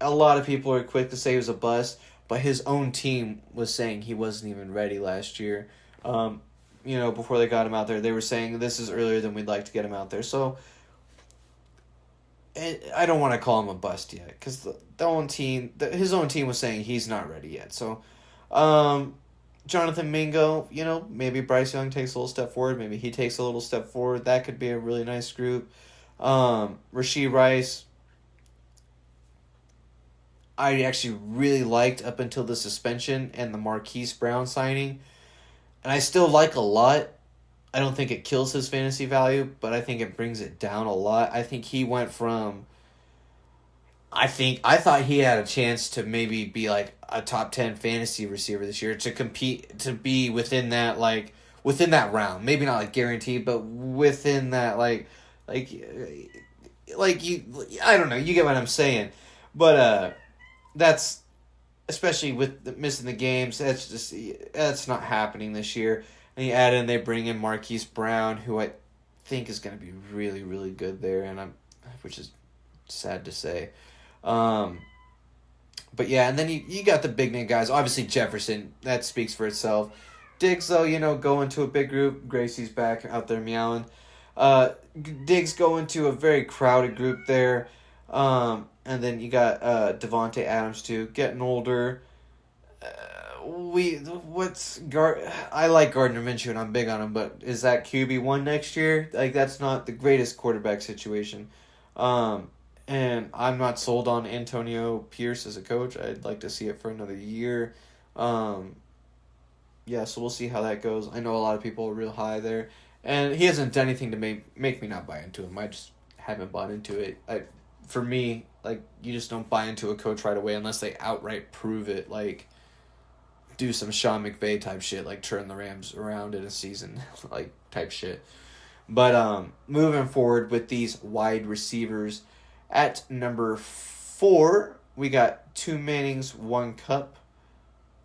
Speaker 3: a lot of people are quick to say he was a bust, but his own team was saying he wasn't even ready last year. Before they got him out there, they were saying this is earlier than we'd like to get him out there. So I don't want to call him a bust yet, because his own team was saying he's not ready yet. So Jonathan Mingo, maybe Bryce Young takes a little step forward. Maybe he takes a little step forward. That could be a really nice group. Rashee Rice, I actually really liked up until the suspension and the Marquise Brown signing. And I still like a lot. I don't think it kills his fantasy value, but I think it brings it down a lot. I think he went from... I thought he had a chance to maybe be like a top 10 fantasy receiver this year, to compete, to be within that round. Maybe not like guaranteed, but within that like you, I don't know, you get what I'm saying. But that's, especially with missing the games, that's not happening this year. And you add in, they bring in Marquise Brown, who I think is going to be really, really good there, which is sad to say. But yeah, and then you got the big name guys. Obviously Jefferson, that speaks for itself. Diggs, though, go into a big group. Gracie's back out there meowing. Diggs go into a very crowded group there. And then you got Devontae Adams too, getting older. I like Gardner Minshew and I'm big on him, but is that QB1 next year? Like, that's not the greatest quarterback situation. And I'm not sold on Antonio Pierce as a coach. I'd like to see it for another year. So we'll see how that goes. I know a lot of people are real high there. And he hasn't done anything to make me not buy into him. I just haven't bought into it. For me, like, you just don't buy into a coach right away unless they outright prove it. Like, do some Sean McVay type shit, like turn the Rams around in a season, like, type shit. But moving forward with these wide receivers, at number 4, we got 2 Mannings, 1 Cup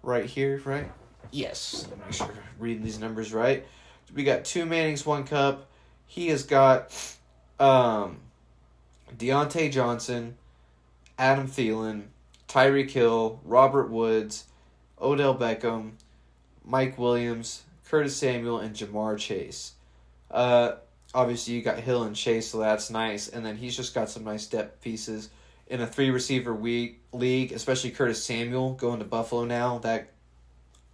Speaker 3: right here, right? Yes, make sure I'm reading these numbers right. We got 2 Mannings, 1 Cup. He has got Deontay Johnson, Adam Thielen, Tyreek Hill, Robert Woods, Odell Beckham, Mike Williams, Curtis Samuel, and Jamar Chase. Obviously, you got Hill and Chase, so that's nice. And then he's just got some nice depth pieces in a 3-receiver league, especially Curtis Samuel going to Buffalo now. That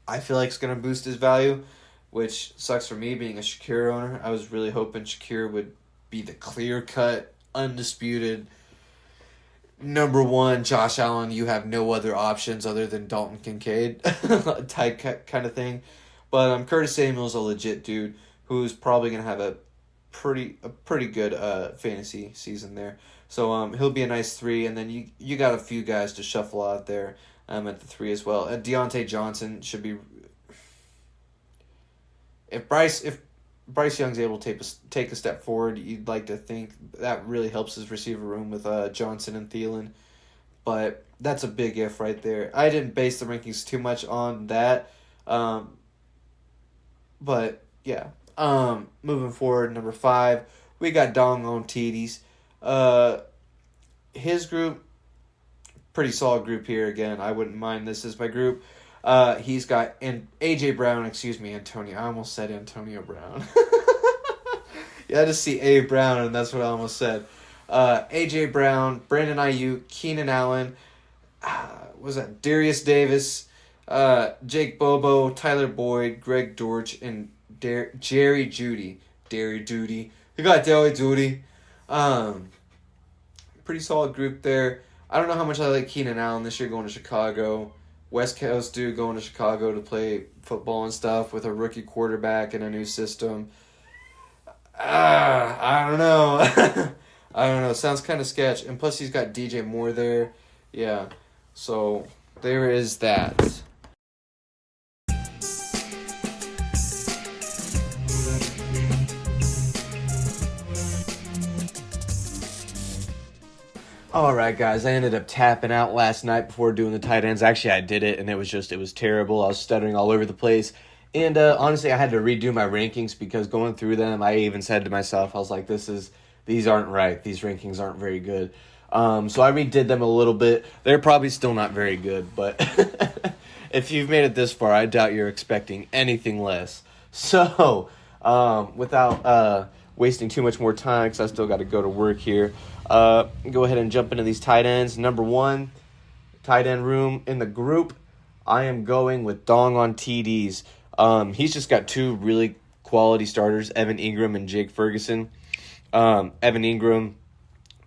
Speaker 3: I feel like is going to boost his value, which sucks for me being a Shakir owner. I was really hoping Shakir would be the clear-cut, undisputed number 1. Josh Allen, you have no other options other than Dalton Kincaid type kind of thing. But Curtis Samuel's a legit dude who's probably going to have a pretty good fantasy season there. So he'll be a nice 3, and then you got a few guys to shuffle out there at the 3 as well. And Deontay Johnson should be... If Bryce Young's able to take a step forward, you'd like to think that really helps his receiver room with Johnson and Thielen. But that's a big if right there. I didn't base the rankings too much on that. But yeah. Moving forward, number 5, we got Dong on TDs. His group, pretty solid group here again. I wouldn't mind this as my group. He's got AJ Brown, Antonio. I almost said Antonio Brown. You had to see A. Brown, and that's what I almost said. AJ Brown, Brandon Ayuk, Keenan Allen, Darius Davis, Jake Bobo, Tyler Boyd, Greg Dortch, and Jerry Jeudy. You got Jerry Jeudy. Pretty solid group there. I don't know how much I like Keenan Allen this year going to Chicago. West Coast dude going to Chicago to play football and stuff with a rookie quarterback and a new system. I don't know. I don't know. Sounds kind of sketch. And plus he's got DJ Moore there. Yeah. So there is that.
Speaker 1: Alright guys, I ended up tapping out last night before doing the tight ends. Actually, I did it, and it was terrible. I was stuttering all over the place. And honestly, I had to redo my rankings because going through them, I even said to myself, I was like, these aren't right. These rankings aren't very good. So I redid them a little bit. They're probably still not very good, but if you've made it this far, I doubt you're expecting anything less. So, without wasting too much more time, because I still got to go to work here, go ahead and jump into these tight ends. Number 1, tight end room in the group, I am going with Dong on TDs. He's just got 2 really quality starters, Evan Ingram and Jake Ferguson. Evan Ingram,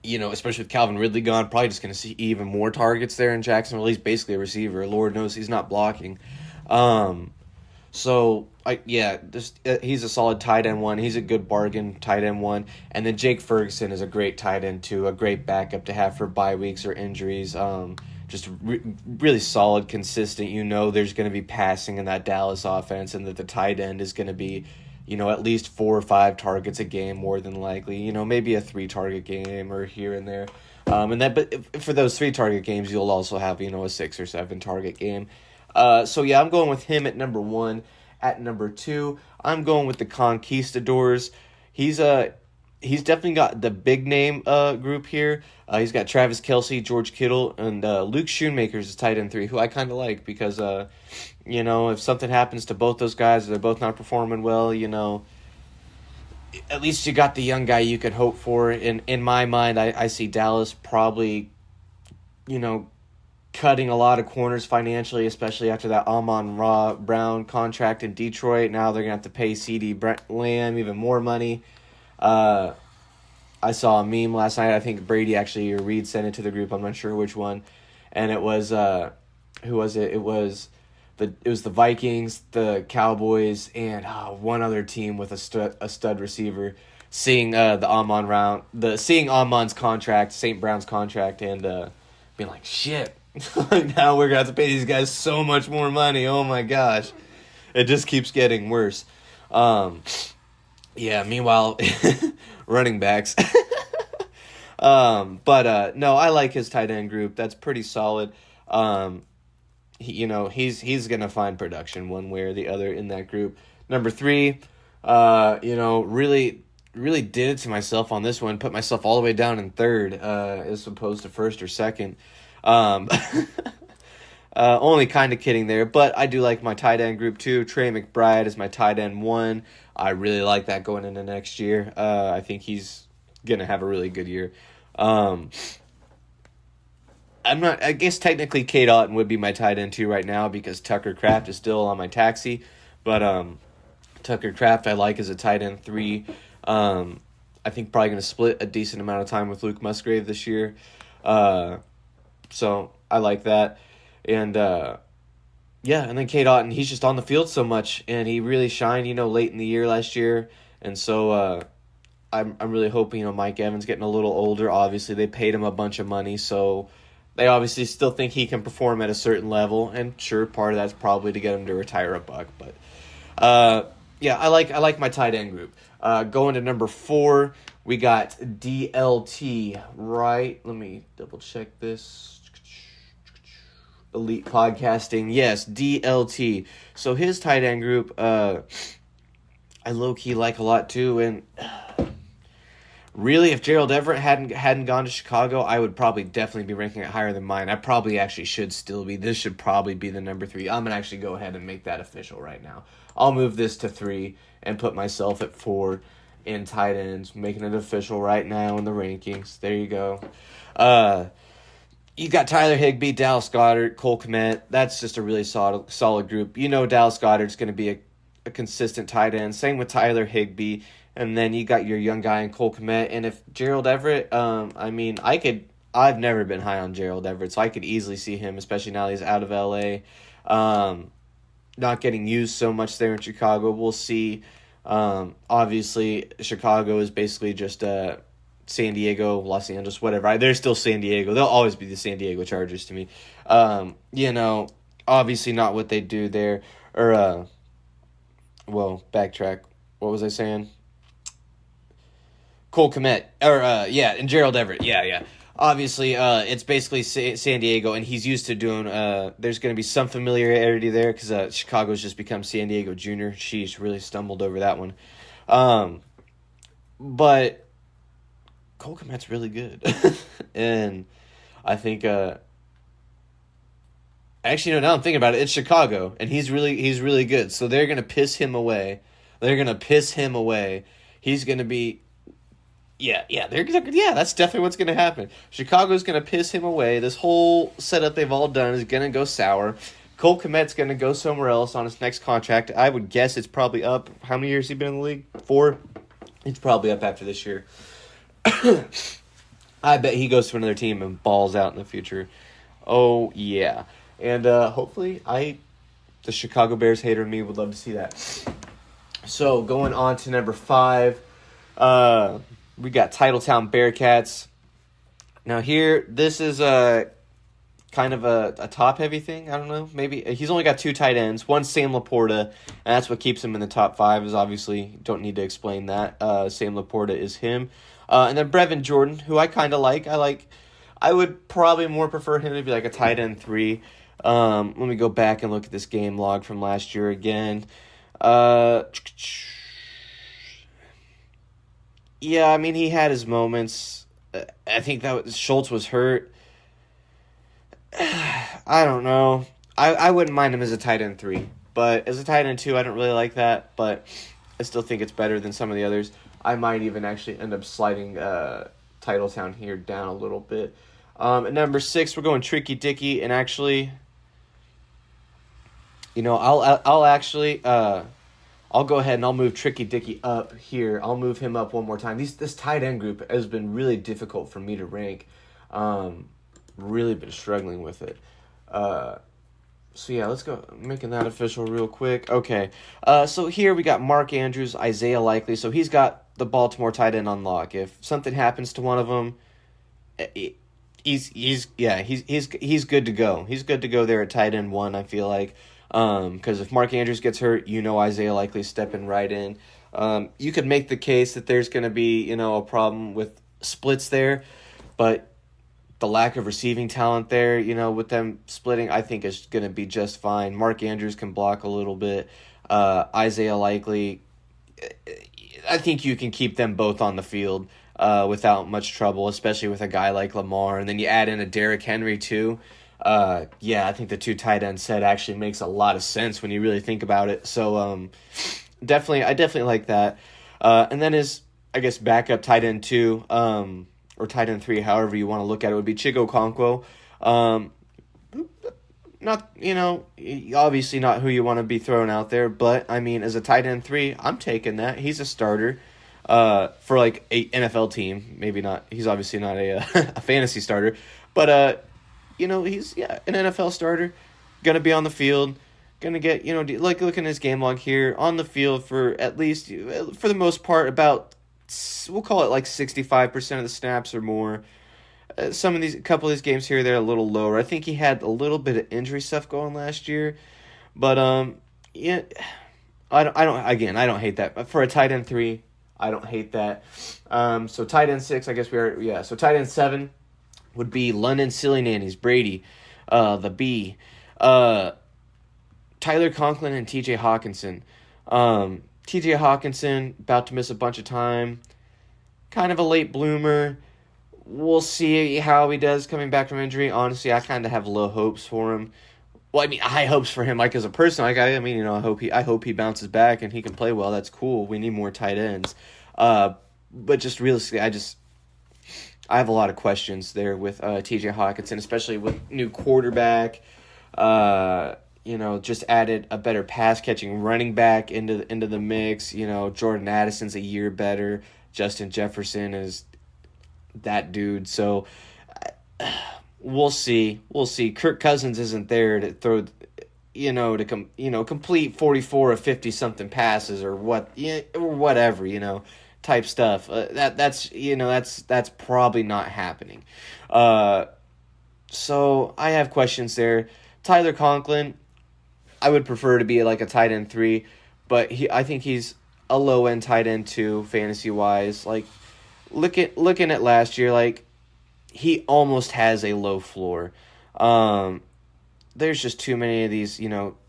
Speaker 3: especially with Calvin Ridley gone, probably just going to see even more targets there in Jacksonville. He's basically a receiver. Lord knows he's not blocking. He's a solid tight end one. He's a good bargain tight end one. And then Jake Ferguson is a great tight end too, a great backup to have for bye weeks or injuries. Just really solid, consistent. There's going to be passing in that Dallas offense, and that the tight end is going to be, at least 4 or 5 targets a game, more than likely. Maybe a 3-target game or here and there. But for those 3-target games, you'll also have, a 6 or 7-target game. I'm going with him at number 1. At number 2, I'm going with the Conquistadors. He's definitely got the big name group here. He's got Travis Kelce, George Kittle, and Luke Schoonmaker's tight end 3, who I kind of like because, if something happens to both those guys, they're both not performing well, at least you got the young guy you could hope for. In my mind, I see Dallas probably, cutting a lot of corners financially, especially after that Amon-Ra Brown contract in Detroit. Now they're going to have to pay CeeDee Lamb even more money. I saw a meme last night. I think Brady actually or Reed sent it to the group. I'm not sure which one. And it was who was it? It was the Vikings, the Cowboys, and one other team with a stud receiver. Seeing seeing Amon's contract, St. Brown's contract, and being like, shit. Now we're gonna have to pay these guys so much more money. Oh my gosh, it just keeps getting worse. Meanwhile, running backs. No, I like his tight end group. That's pretty solid. He's gonna find production one way or the other in that group. Number 3, really did it to myself on this one. Put myself all the way down in 3rd, as opposed to 1st or 2nd. Only kind of kidding there, but I do like my tight end group too. Trey McBride is my tight end 1. I really like that going into next year. I think he's going to have a really good year. I guess technically Kate Otten would be my tight end 2 right now because Tucker Kraft is still on my taxi, but Tucker Kraft I like as a tight end 3. I think probably going to split a decent amount of time with Luke Musgrave this year. So I like that. And and then Kate Otten, he's just on the field so much, and he really shined, late in the year last year. And so I'm really hoping, Mike Evans getting a little older. Obviously, they paid him a bunch of money, so they obviously still think he can perform at a certain level. And sure, part of that's probably to get him to retire a buck. But I like my tight end group. Going to number 4, we got DLT, right? Let me double check this. Elite Podcasting, yes, DLT. So his tight end group, I low-key like a lot too. And really, if Gerald Everett hadn't gone to Chicago, I would probably definitely be ranking it higher than mine. I probably actually should still be. This should probably be the number 3. I'm going to actually go ahead and make that official right now. I'll move this to 3 and put myself at 4 in tight ends, making it official right now in the rankings. There you go. You got Tyler Higbee, Dallas Goedert, Cole Kmet. That's just a really solid group. Dallas Goedert's going to be a consistent tight end. Same with Tyler Higbee. And then you got your young guy in Cole Kmet. And if Gerald Everett, I've never been high on Gerald Everett, so I could easily see him, especially now that he's out of LA. Not getting used so much there in Chicago. We'll see. Obviously, Chicago is basically just San Diego, Los Angeles, whatever. They're still San Diego. They'll always be the San Diego Chargers to me. Obviously not what they do there. Or, backtrack. What was I saying? Cole Kmet. And Gerald Everett. Yeah. Obviously, it's basically San Diego, and he's used to doing, there's going to be some familiarity there because Chicago's just become San Diego Junior. She's really stumbled over that one. But Cole Kmet's really good. And I think, actually, no, now I'm thinking about it, it's Chicago, and he's really good. So they're going to piss him away. He's going to be, that's definitely what's going to happen. Chicago's going to piss him away. This whole setup they've all done is going to go sour. Cole Kmet's going to go somewhere else on his next contract. I would guess it's probably up. How many years has he been in the league? 4? It's probably up after this year. I bet he goes to another team and balls out in the future. Oh, yeah. And hopefully the Chicago Bears hater in me would love to see that. So, going on to number 5, we got Titletown Bearcats. Now here, this is kind of a top-heavy thing. I don't know. Maybe he's only got 2 tight ends. One, Sam Laporta, and that's what keeps him in the top 5. Is obviously, don't need to explain that. Sam Laporta is him. And then Brevin Jordan, who I kind of like. I would probably more prefer him to be like a tight end 3. Let me go back and look at this game log from last year again. Yeah, I mean, he had his moments. I think that Schultz was hurt. I don't know. I wouldn't mind him as a tight end 3, but as a tight end 2, I don't really like that, but I still think it's better than some of the others. I might even actually end up sliding Titletown here down a little bit. At number 6, we're going Tricky Dicky, and actually, I'll actually I'll go ahead and I'll move Tricky Dicky up here. I'll move him up one more time. This tight end group has been really difficult for me to rank. Really been struggling with it. So yeah, let's go making that official real quick. Okay. So here we got Mark Andrews, Isaiah Likely. So he's got the Baltimore tight end on lock. If something happens to one of them, he's good to go. He's good to go there at tight end 1, I feel like. Because if Mark Andrews gets hurt, Isaiah Likely stepping right in. You could make the case that there's going to be, a problem with splits there, but the lack of receiving talent there, with them splitting, I think is going to be just fine. Mark Andrews can block a little bit. Isaiah Likely, I think you can keep them both on the field without much trouble, especially with a guy like Lamar. And then you add in a Derrick Henry too. I think the 2 tight end set actually makes a lot of sense when you really think about it. So I definitely like that. And then his, I guess, backup tight end 2, or tight end 3, however you want to look at it, would be Chigo Okonkwo. Not, obviously not who you want to be throwing out there, but, I mean, as a tight end 3, I'm taking that. He's a starter for, like, a NFL team. Maybe not. He's obviously not a fantasy starter. But, he's, an NFL starter. Going to be on the field. Going to get, like, looking at his game log here, on the field for at least, for the most part, about, we'll call it like 65% of the snaps or more. A couple of these games here, they're a little lower. I think he had a little bit of injury stuff going last year, but I don't hate that. But for a tight end 3, I don't hate that. So tight end 6, I guess so tight end 7 would be London Silly Nannies, Brady, the B, Tyler Conklin and TJ Hawkinson. TJ Hawkinson, about to miss a bunch of time. Kind of a late bloomer. We'll see how he does coming back from injury. Honestly, I kind of have low hopes for him. Well, I mean, high hopes for him, like, as a person. Like, I hope he bounces back and he can play well. That's cool. We need more tight ends. But just realistically, I have a lot of questions there with TJ Hawkinson, especially with new quarterback. Just added a better pass-catching running back into the mix. Jordan Addison's a year better. Justin Jefferson is that dude. So we'll see. Kirk Cousins isn't there to throw, complete 44 of 50-something passes or whatever, type stuff. That's probably not happening. So I have questions there. Tyler Conklin, I would prefer to be like a tight end 3, but I think he's a low end tight end 2 fantasy wise. Like looking at last year, like he almost has a low floor. There's just too many of these.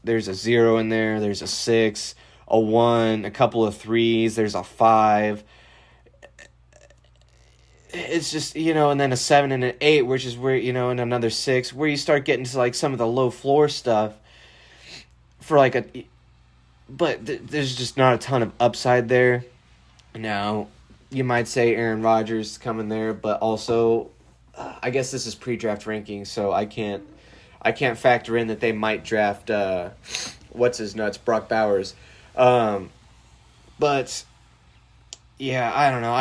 Speaker 3: There's a 0 in there. There's a 6, a 1, a couple of 3s. There's a 5. It's just, and then a 7 and an 8, which is where, and another 6, where you start getting to like some of the low floor stuff for like but there's just not a ton of upside there. Now, you might say Aaron Rodgers coming there, but also, I guess this is pre-draft rankings, so I can't factor in that they might draft, Brock Bowers. But, yeah, I don't know.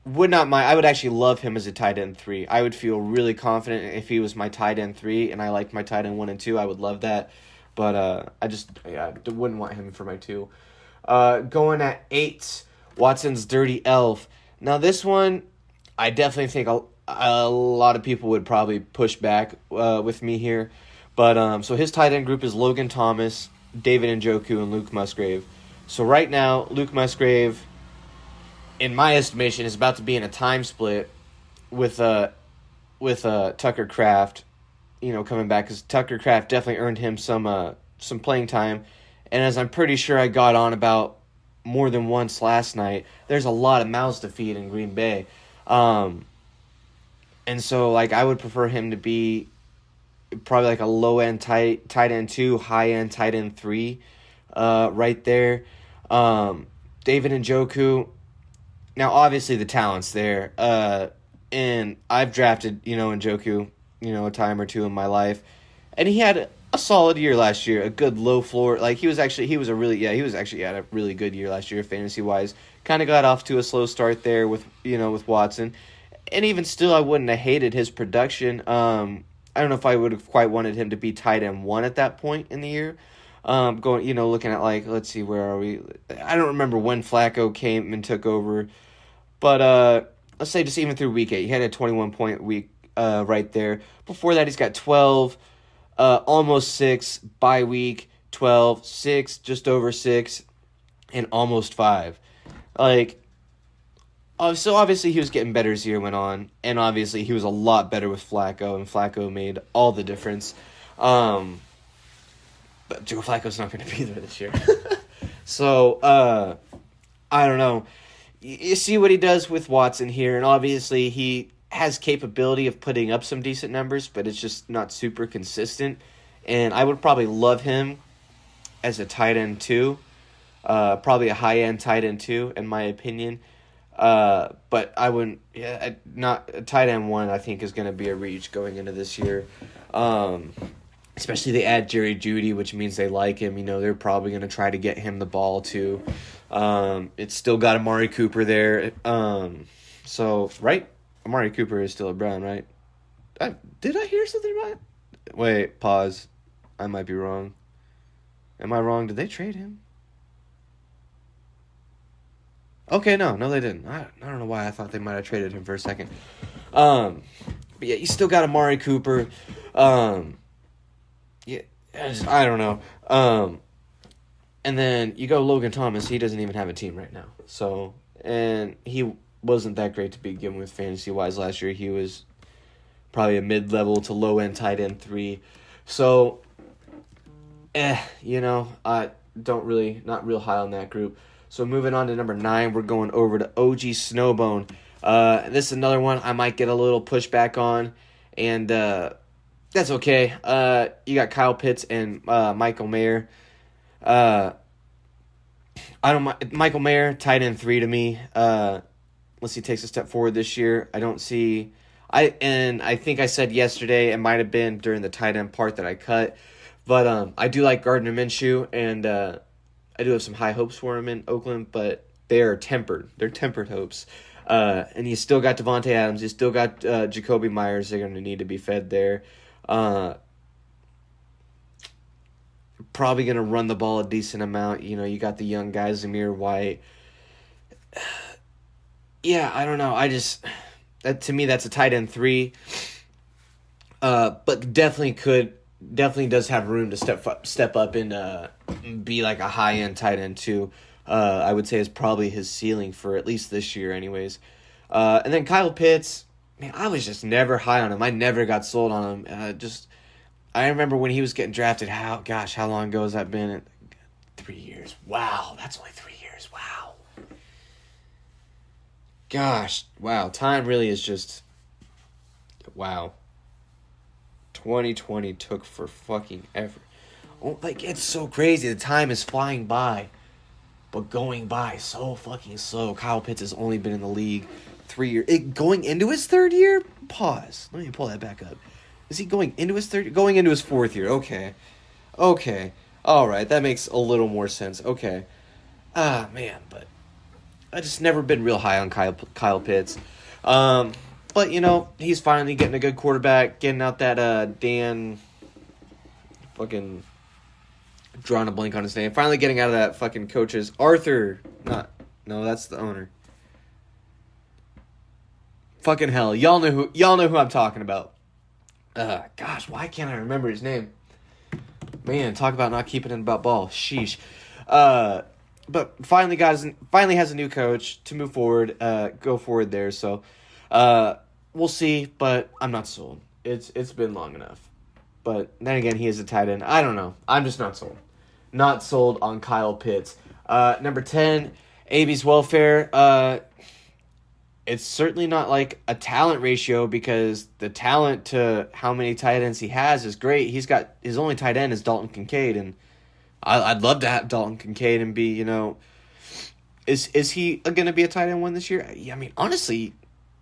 Speaker 3: would not mind. I would actually love him as a tight end 3. I would feel really confident if he was my tight end 3, and I liked my tight end 1 and 2. I would love that, but I wouldn't want him for my 2. Going at 8, Watson's Dirty Elf. Now this one, I definitely think a lot of people would probably push back with me here, but so his tight end group is Logan Thomas, David Njoku, and Luke Musgrave. So right now, Luke Musgrave, in my estimation, is about to be in a time split with Tucker Kraft, coming back, because Tucker Kraft definitely earned him some playing time, and as I'm pretty sure I got on about more than once last night, there's a lot of mouths to feed in Green Bay, and so I would prefer him to be probably a low end tight end 2, high end tight end 3, right there. David Njoku. Now, obviously, the talent's there, and I've drafted, Njoku, a time or two in my life, and he had a solid year last year, a good low floor. He was actually had a really good year last year, fantasy-wise. Kind of got off to a slow start there with Watson, and even still, I wouldn't have hated his production. I don't know if I would have quite wanted him to be tight end 1 at that point in the year. Looking at let's see, where are we? I don't remember when Flacco came and took over. But let's say just even through week 8, he had a 21-point week right there. Before that, he's got 12, almost 6, bye week, 12, 6, just over 6, and almost 5. So obviously he was getting better as the year went on, and obviously he was a lot better with Flacco, and Flacco made all the difference. But Joe Flacco's not going to be there this year. So, I don't know. You see what he does with Watson here, and obviously he has capability of putting up some decent numbers, but it's just not super consistent. And I would probably love him as a tight end 2, probably a high end tight end 2, in my opinion. But I wouldn't. Not a tight end 1. I think is going to be a reach going into this year. Especially they add Jerry Jeudy, which means they like him. They're probably going to try to get him the ball too. It's still got Amari Cooper there. So, right? Amari Cooper is still a Brown, right? Did I hear something about it? Wait, pause. I might be wrong. Am I wrong? Did they trade him? Okay, no, they didn't. I don't know why I thought they might have traded him for a second. But yeah, you still got Amari Cooper. Yeah, I don't know. And then you go Logan Thomas. He doesn't even have a team right now. So, and he wasn't that great to begin with fantasy-wise last year. He was probably a mid-level to low-end tight end 3. So, I not real high on that group. So moving on to number 9, we're going over to OG Snowbone. This is another one I might get a little pushback on, and that's okay. You got Kyle Pitts and Michael Mayer. Michael Mayer, tight end 3 to me. Unless he takes a step forward this year, I don't see. I think I said yesterday, it might have been during the tight end part that I cut, but I do like Gardner Minshew, and I do have some high hopes for him in Oakland, but they are tempered. They're tempered hopes. And you still got Devontae Adams. You still got Jacoby Myers. They're going to need to be fed there. Probably going to run the ball a decent amount. You got the young guys, Zamir White. Yeah, I don't know. To me, that's a tight end 3. But definitely does have room to step up and be like a high end tight end 2. I would say is probably his ceiling for at least this year, anyways. And then Kyle Pitts, man, I was just never high on him. I never got sold on him. I remember when he was getting drafted. How long ago has that been? 3 years. Wow, that's only 3 years. Wow. Gosh, wow. Time really is just wow. 2020 took for fucking ever. Oh, it's so crazy. The time is flying by, but going by so fucking slow. Kyle Pitts has only been in the league 3 years. Going into his 3rd year? Pause. Let me pull that back up. Is he going into his 3rd year? Going into his 4th year. Okay. All right. That makes a little more sense. Okay. Man, but I just never been real high on Kyle Pitts. But, you know, he's finally getting a good quarterback, getting out that Dan, fucking drawing a blank on his name. Finally getting out of that fucking coach's Arthur. No, that's the owner. Fucking hell, y'all know who I'm talking about. Gosh, why can't I remember his name? Man, talk about not keeping it about ball. Sheesh. But finally has a new coach to move forward, go forward there. So, we'll see, but I'm not sold. It's been long enough. But then again, he is a tight end. I don't know. I'm just not sold. Not sold on Kyle Pitts. Number 10, AB's welfare. It's certainly not like a talent ratio because the talent to how many tight ends he has is great. He's got his only tight end is Dalton Kincaid, and I'd love to have Dalton Kincaid and be, you know, is he going to be a tight end one this year? I mean, honestly,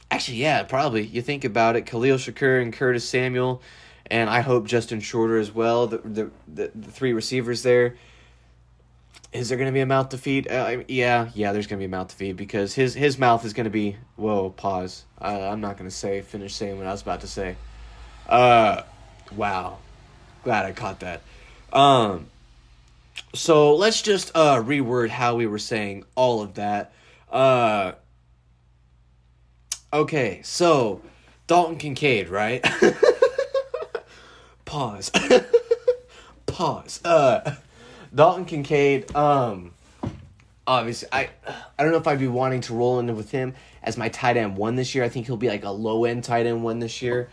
Speaker 3: actually, yeah, probably. You think about it, Khalil Shakur and Curtis Samuel, and I hope Justin Shorter as well. The three receivers there. Is there going to be a mouth to feed? Yeah, there's going to be a mouth to feed because his mouth is going to be... Whoa, pause. I'm not going to finish saying what I was about to say. Wow. Glad I caught that. So let's just reword how we were saying all of that. Okay, so Dalton Kincaid, right? Pause. Pause. Dalton Kincaid, obviously, I don't know if I'd be wanting to roll in with him as my tight end one this year. I think he'll be like a low-end tight end one this year.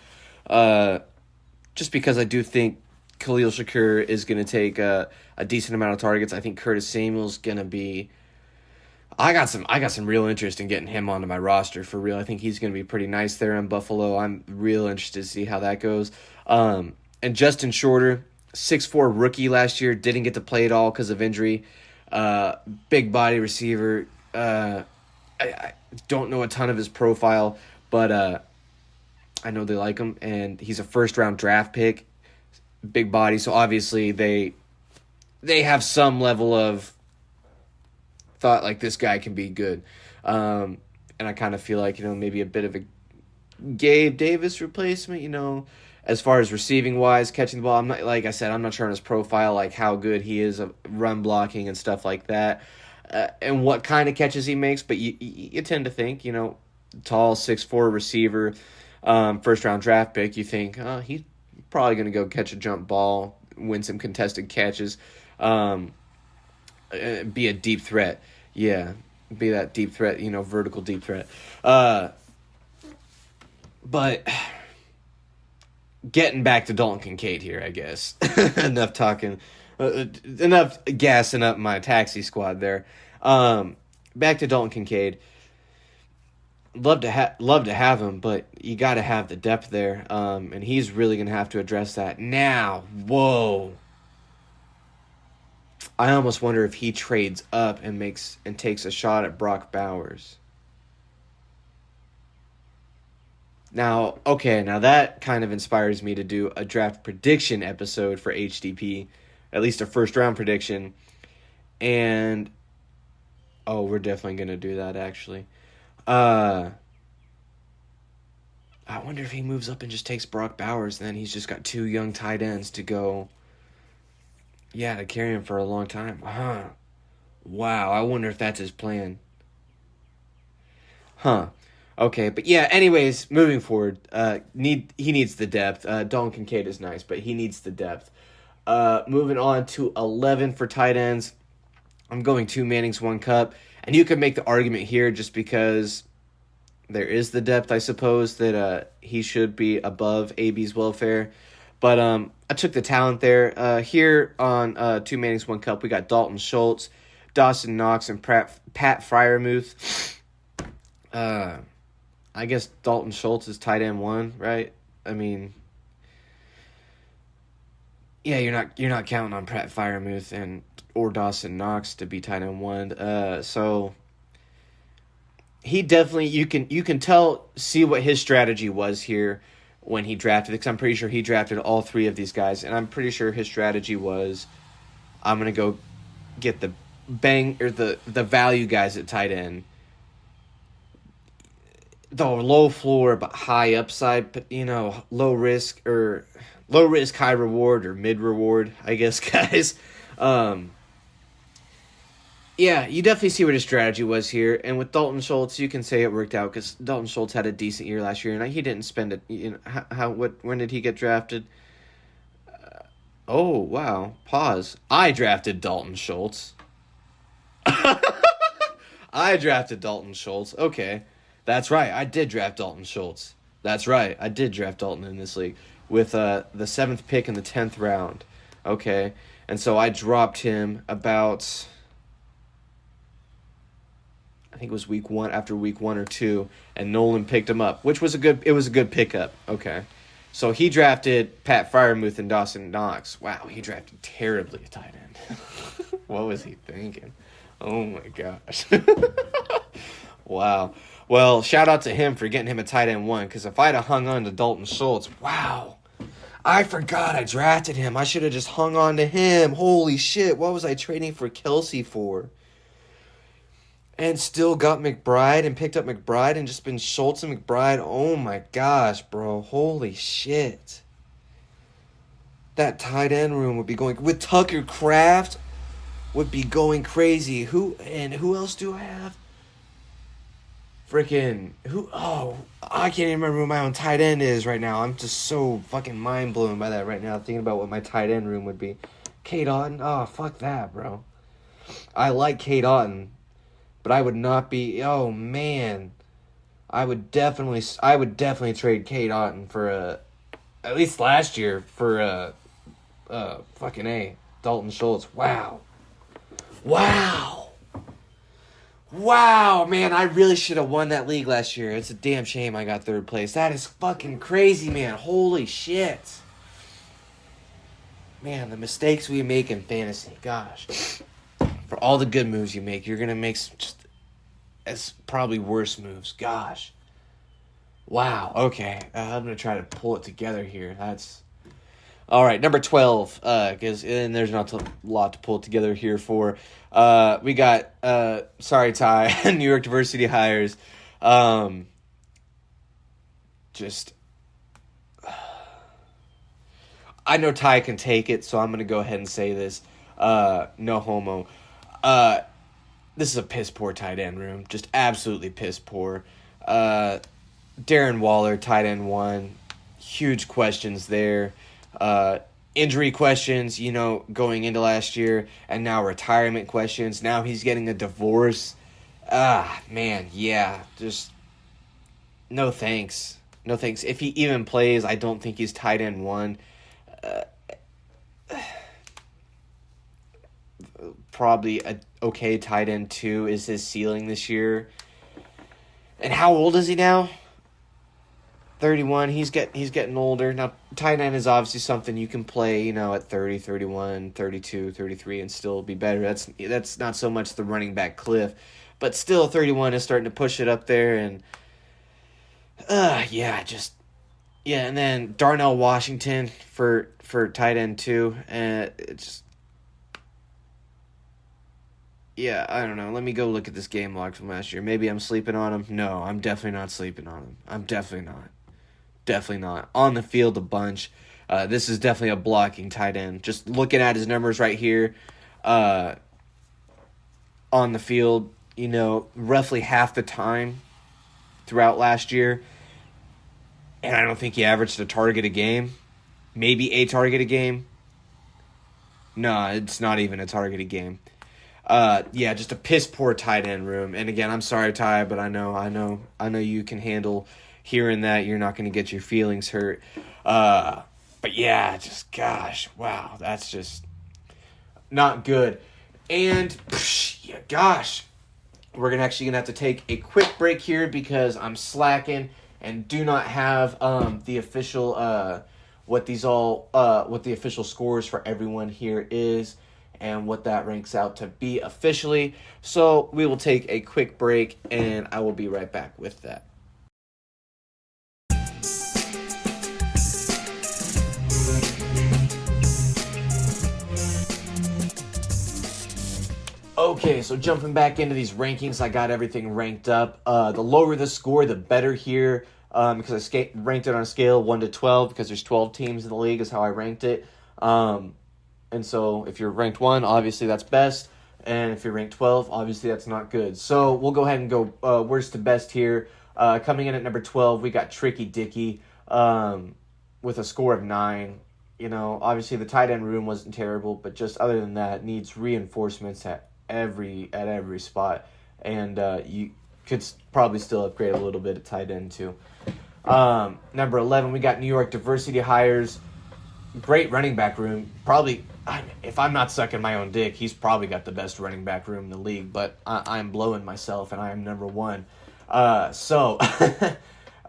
Speaker 3: Just because I do think Khalil Shakur is going to take a decent amount of targets. I think Curtis Samuel's going to be... I got some real interest in getting him onto my roster for real. I think he's going to be pretty nice there in Buffalo. I'm real interested to see how that goes. And Justin Shorter... 6'4" rookie last year, didn't get to play at all because of injury. Big body receiver. I don't know a ton of his profile, but I know they like him, and he's a first-round draft pick. Big body, so obviously they have some level of thought like this guy can be good. And I kind of feel like, you know, maybe a bit of a Gabe Davis replacement, you know, as far as receiving wise, catching the ball. I'm not, like I said, I'm not sure on his profile, like how good he is of run blocking and stuff like that, and what kind of catches he makes. But you tend to think, you know, tall 6'4" receiver, first round draft pick. You think, he's probably going to go catch a jump ball, win some contested catches, be a deep threat. Yeah, be that deep threat, you know, vertical deep threat. But getting back to Dalton Kincaid here, I guess. Enough talking. Enough gassing up my taxi squad there. Back to Dalton Kincaid. Love to have him, but you got to have the depth there. And he's really going to have to address that. Now, whoa. I almost wonder if he trades up and takes a shot at Brock Bowers. Now that kind of inspires me to do a draft prediction episode for HDP, at least a first round prediction. And, we're definitely going to do that, actually. I wonder if he moves up and just takes Brock Bowers, and then he's just got two young tight ends to go, to carry him for a long time. Wow, I wonder if that's his plan. Okay, but yeah, anyways, moving forward, he needs the depth. Dalton Kincaid is nice, but he needs the depth. Moving on to 11 for tight ends. I'm going 2 Mannings, 1 Cup. And you could make the argument here just because there is the depth, I suppose, that he should be above AB's welfare. But I took the talent there. Here on 2 Mannings, 1 Cup, we got Dalton Schultz, Dawson Knox, and Pat Freiermuth. I guess Dalton Schultz is tight end 1, right? I mean, yeah, you're not counting on Pat Freiermuth or Dawson Knox to be tight end 1. So he definitely you can see what his strategy was here when he drafted, because I'm pretty sure he drafted all 3 of these guys, and I'm pretty sure his strategy was, I'm gonna go get the bang or the value guys at tight end,
Speaker 2: the low floor but high upside, but low risk, high reward, or mid reward, I guess, guys. Yeah, you definitely see what his strategy was here. And with Dalton Schultz, you can say it worked out because Dalton Schultz had a decent year last year, and he didn't spend it. When did he get drafted? Oh, wow. Pause. I drafted Dalton Schultz. I drafted Dalton Schultz. Okay. That's right. I did draft Dalton Schultz. That's right. I did draft Dalton in this league with the 7th pick in the 10th round. Okay. And so I dropped him about, I think it was after week 1 or 2, and Nolan picked him up, which was a good pickup. Okay. So he drafted Pat Freiermuth and Dawson Knox. Wow, he drafted terribly at tight end. What was he thinking? Oh my gosh. Wow. Well, shout out to him for getting him a tight end 1, because if I'd have hung on to Dalton Schultz, wow. I forgot I drafted him. I should have just hung on to him. Holy shit, what was I trading for Kelsey for? And still got McBride and picked up McBride and just been Schultz and McBride. Oh my gosh, bro. Holy shit. That tight end room would be going, with Tucker Kraft, would be going crazy. Who else do I have? Freaking, I can't even remember who my own tight end is right now. I'm just so fucking mind blown by that right now, thinking about what my tight end room would be. Kate Otten? Oh, fuck that, bro. I like Kate Otten, but I would not be, oh man. I would definitely trade Kate Otten for at least last year, for fucking Dalton Schultz. Wow, man, I really should have won that league last year. It's a damn shame I got 3rd place. That is fucking crazy, man. Holy shit. Man, the mistakes we make in fantasy, gosh. For all the good moves you make, you're going to make some probably worse moves. Gosh. Wow, okay. I'm going to try to pull it together here. All right, number 12, because there's not a lot to pull together here for. We got, sorry, Ty, New York Diversity hires. I know Ty can take it, so I'm going to go ahead and say this. No homo. This is a piss poor tight end room. Just absolutely piss poor. Darren Waller, tight end 1. Huge questions there. Injury questions, going into last year, and now retirement questions. Now he's getting a divorce. Man, yeah, just no thanks. No thanks. If he even plays, I don't think he's tight end 1. Probably a okay tight end 2 is his ceiling this year. And how old is he now? 31. He's getting older. Now, tight end is obviously something you can play, at 30, 31, 32, 33 and still be better. That's not so much the running back cliff, but still 31 is starting to push it up there. And and then Darnell Washington for tight end 2. I don't know. Let me go look at this game log from last year. Maybe I'm sleeping on him. No, I'm definitely not sleeping on him. I'm definitely not. Definitely not. On the field a bunch. This is definitely a blocking tight end. Just looking at his numbers right here. On the field, roughly half the time throughout last year. And I don't think he averaged a target a game. Maybe a target a game. No, it's not even a target a game. Just a piss poor tight end room. And again, I'm sorry, Ty, but I know you can handle hearing that. You're not going to get your feelings hurt. But yeah, just gosh, wow, that's just not good. And we're gonna have to take a quick break here because I'm slacking and do not have the official what the official scores for everyone here is and what that ranks out to be officially. So we will take a quick break and I will be right back with that. Okay, so jumping back into these rankings, I got everything ranked up. The lower the score, the better here, because I ranked it on a scale 1 to 12, because there's 12 teams in the league is how I ranked it. And so if you're ranked 1, obviously that's best. And if you're ranked 12, obviously that's not good. So we'll go ahead and go worst to best here. Coming in at number 12, we got Tricky Dicky with a score of 9. You know, obviously the tight end room wasn't terrible, but just other than that, needs reinforcements at every spot. And you could probably still upgrade a little bit at tight end too. Number 11, we got New York Diversity Hires. Great running back room. Probably, if I'm not sucking my own dick, he's probably got the best running back room in the league, but I'm blowing myself and I am number 1. So I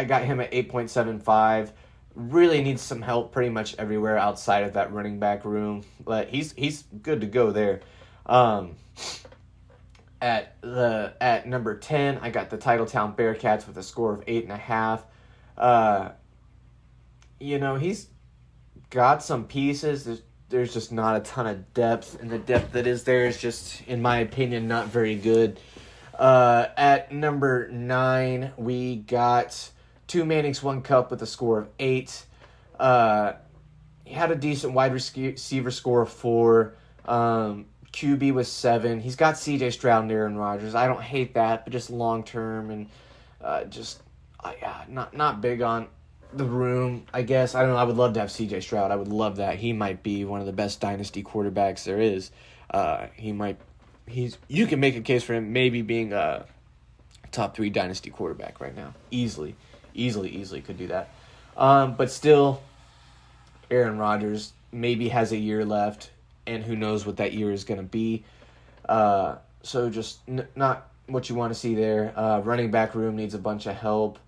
Speaker 2: got him at 8.75. Really needs some help pretty much everywhere outside of that running back room, but he's good to go there. At number 10, I got the Titletown Bearcats with a score of 8.5. You know, he's got some pieces. There's just not a ton of depth, and the depth that is there is just, in my opinion, not very good. At number 9, we got 2 Mannings, 1 Cup with a score of 8. He had a decent wide receiver score of 4. QB was 7. He's got C.J. Stroud and Aaron Rodgers. I don't hate that, but just long term and not big on the room, I guess. I don't know. I would love to have C.J. Stroud. I would love that. He might be one of the best dynasty quarterbacks there is. You can make a case for him maybe being a top 3 dynasty quarterback right now. Easily could do that. But still, Aaron Rodgers maybe has a year left, and who knows what that year is going to be. So just not what you want to see there. Running back room needs a bunch of help.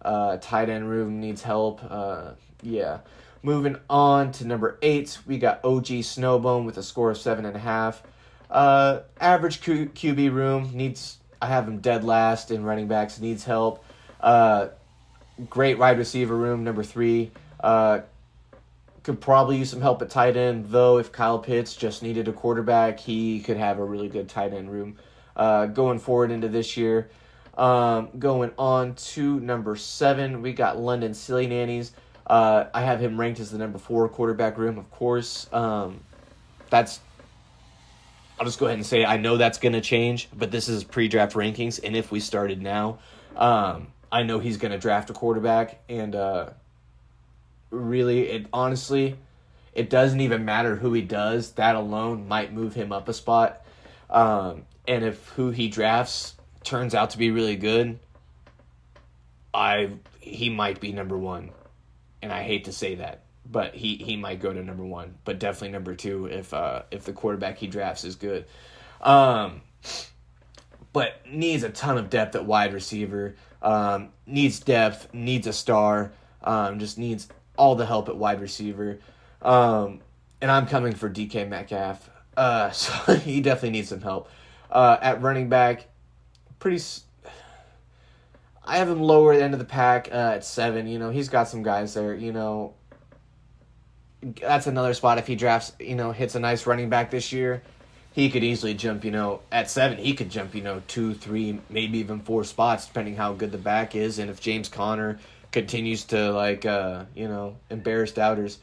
Speaker 2: Tight end room needs help. Yeah. Moving on to number 8, we got OG Snowbone with a score of 7.5. Average QB room needs. I have him dead last in running backs. Needs help. Great wide receiver room, number 3. Could probably use some help at tight end, though if Kyle Pitts just needed a quarterback, he could have a really good tight end room going forward into this year. Going on to number 7, we got London Silly Nannies. I have him ranked as the number 4 quarterback room, of course. I'll just go ahead and say I know that's going to change, but this is pre-draft rankings, and if we started now, I know he's going to draft a quarterback, and really, honestly, it doesn't even matter who he does. That alone might move him up a spot. And if who he drafts turns out to be really good, he might be number 1. And I hate to say that, but he might go to number 1, but definitely number 2 if the quarterback he drafts is good. But needs a ton of depth at wide receiver. Needs depth, needs a star, just needs all the help at wide receiver. And I'm coming for DK Metcalf. So he definitely needs some help. At running back, I have him lower end of the pack at 7. You know, he's got some guys there. You know, that's another spot if he drafts, hits a nice running back this year. He could easily jump, at 7, he could jump, 2, 3, maybe even 4 spots, depending how good the back is. And if James Conner continues to, embarrass doubters,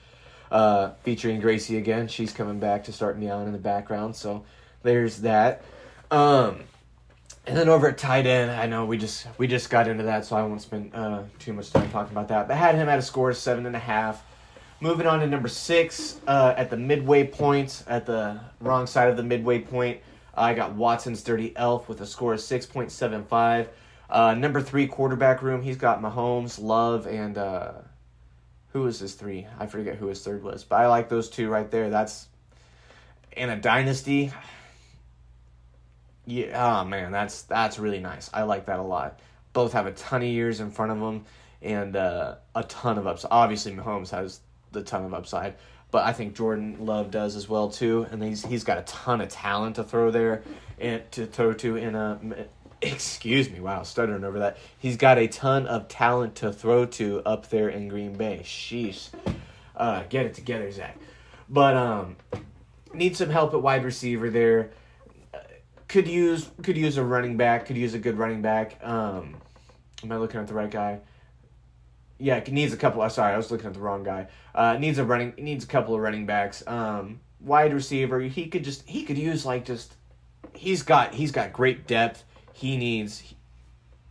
Speaker 2: featuring Gracie again. She's coming back to start meowing in the background. So there's that. And then over at tight end, I know we just got into that, so I won't spend too much time talking about that. But I had him at a score of 7.5. Moving on to number 6, at the midway point, at the wrong side of the midway point, I got Watson's Dirty Elf with a score of 6.75. Number 3 quarterback room, he's got Mahomes, Love, and who was his 3? I forget who his 3rd was, but I like those 2 right there. That's in a dynasty. Yeah, oh man, that's really nice. I like that a lot. Both have a ton of years in front of them and a ton of upside. Obviously, Mahomes has the ton of upside, but I think Jordan Love does as well too. And he's got a ton of talent to throw there and to throw to in a. Excuse me, wow, stuttering over that. He's got a ton of talent to throw to up there in Green Bay. Sheesh, get it together, Zach. But needs some help at wide receiver there. Could use a running back. Could use a good running back. Am I looking at the right guy? Yeah, it needs a couple. Sorry, I was looking at the wrong guy. Needs a couple of running backs. Wide receiver. He could use he's got great depth. He needs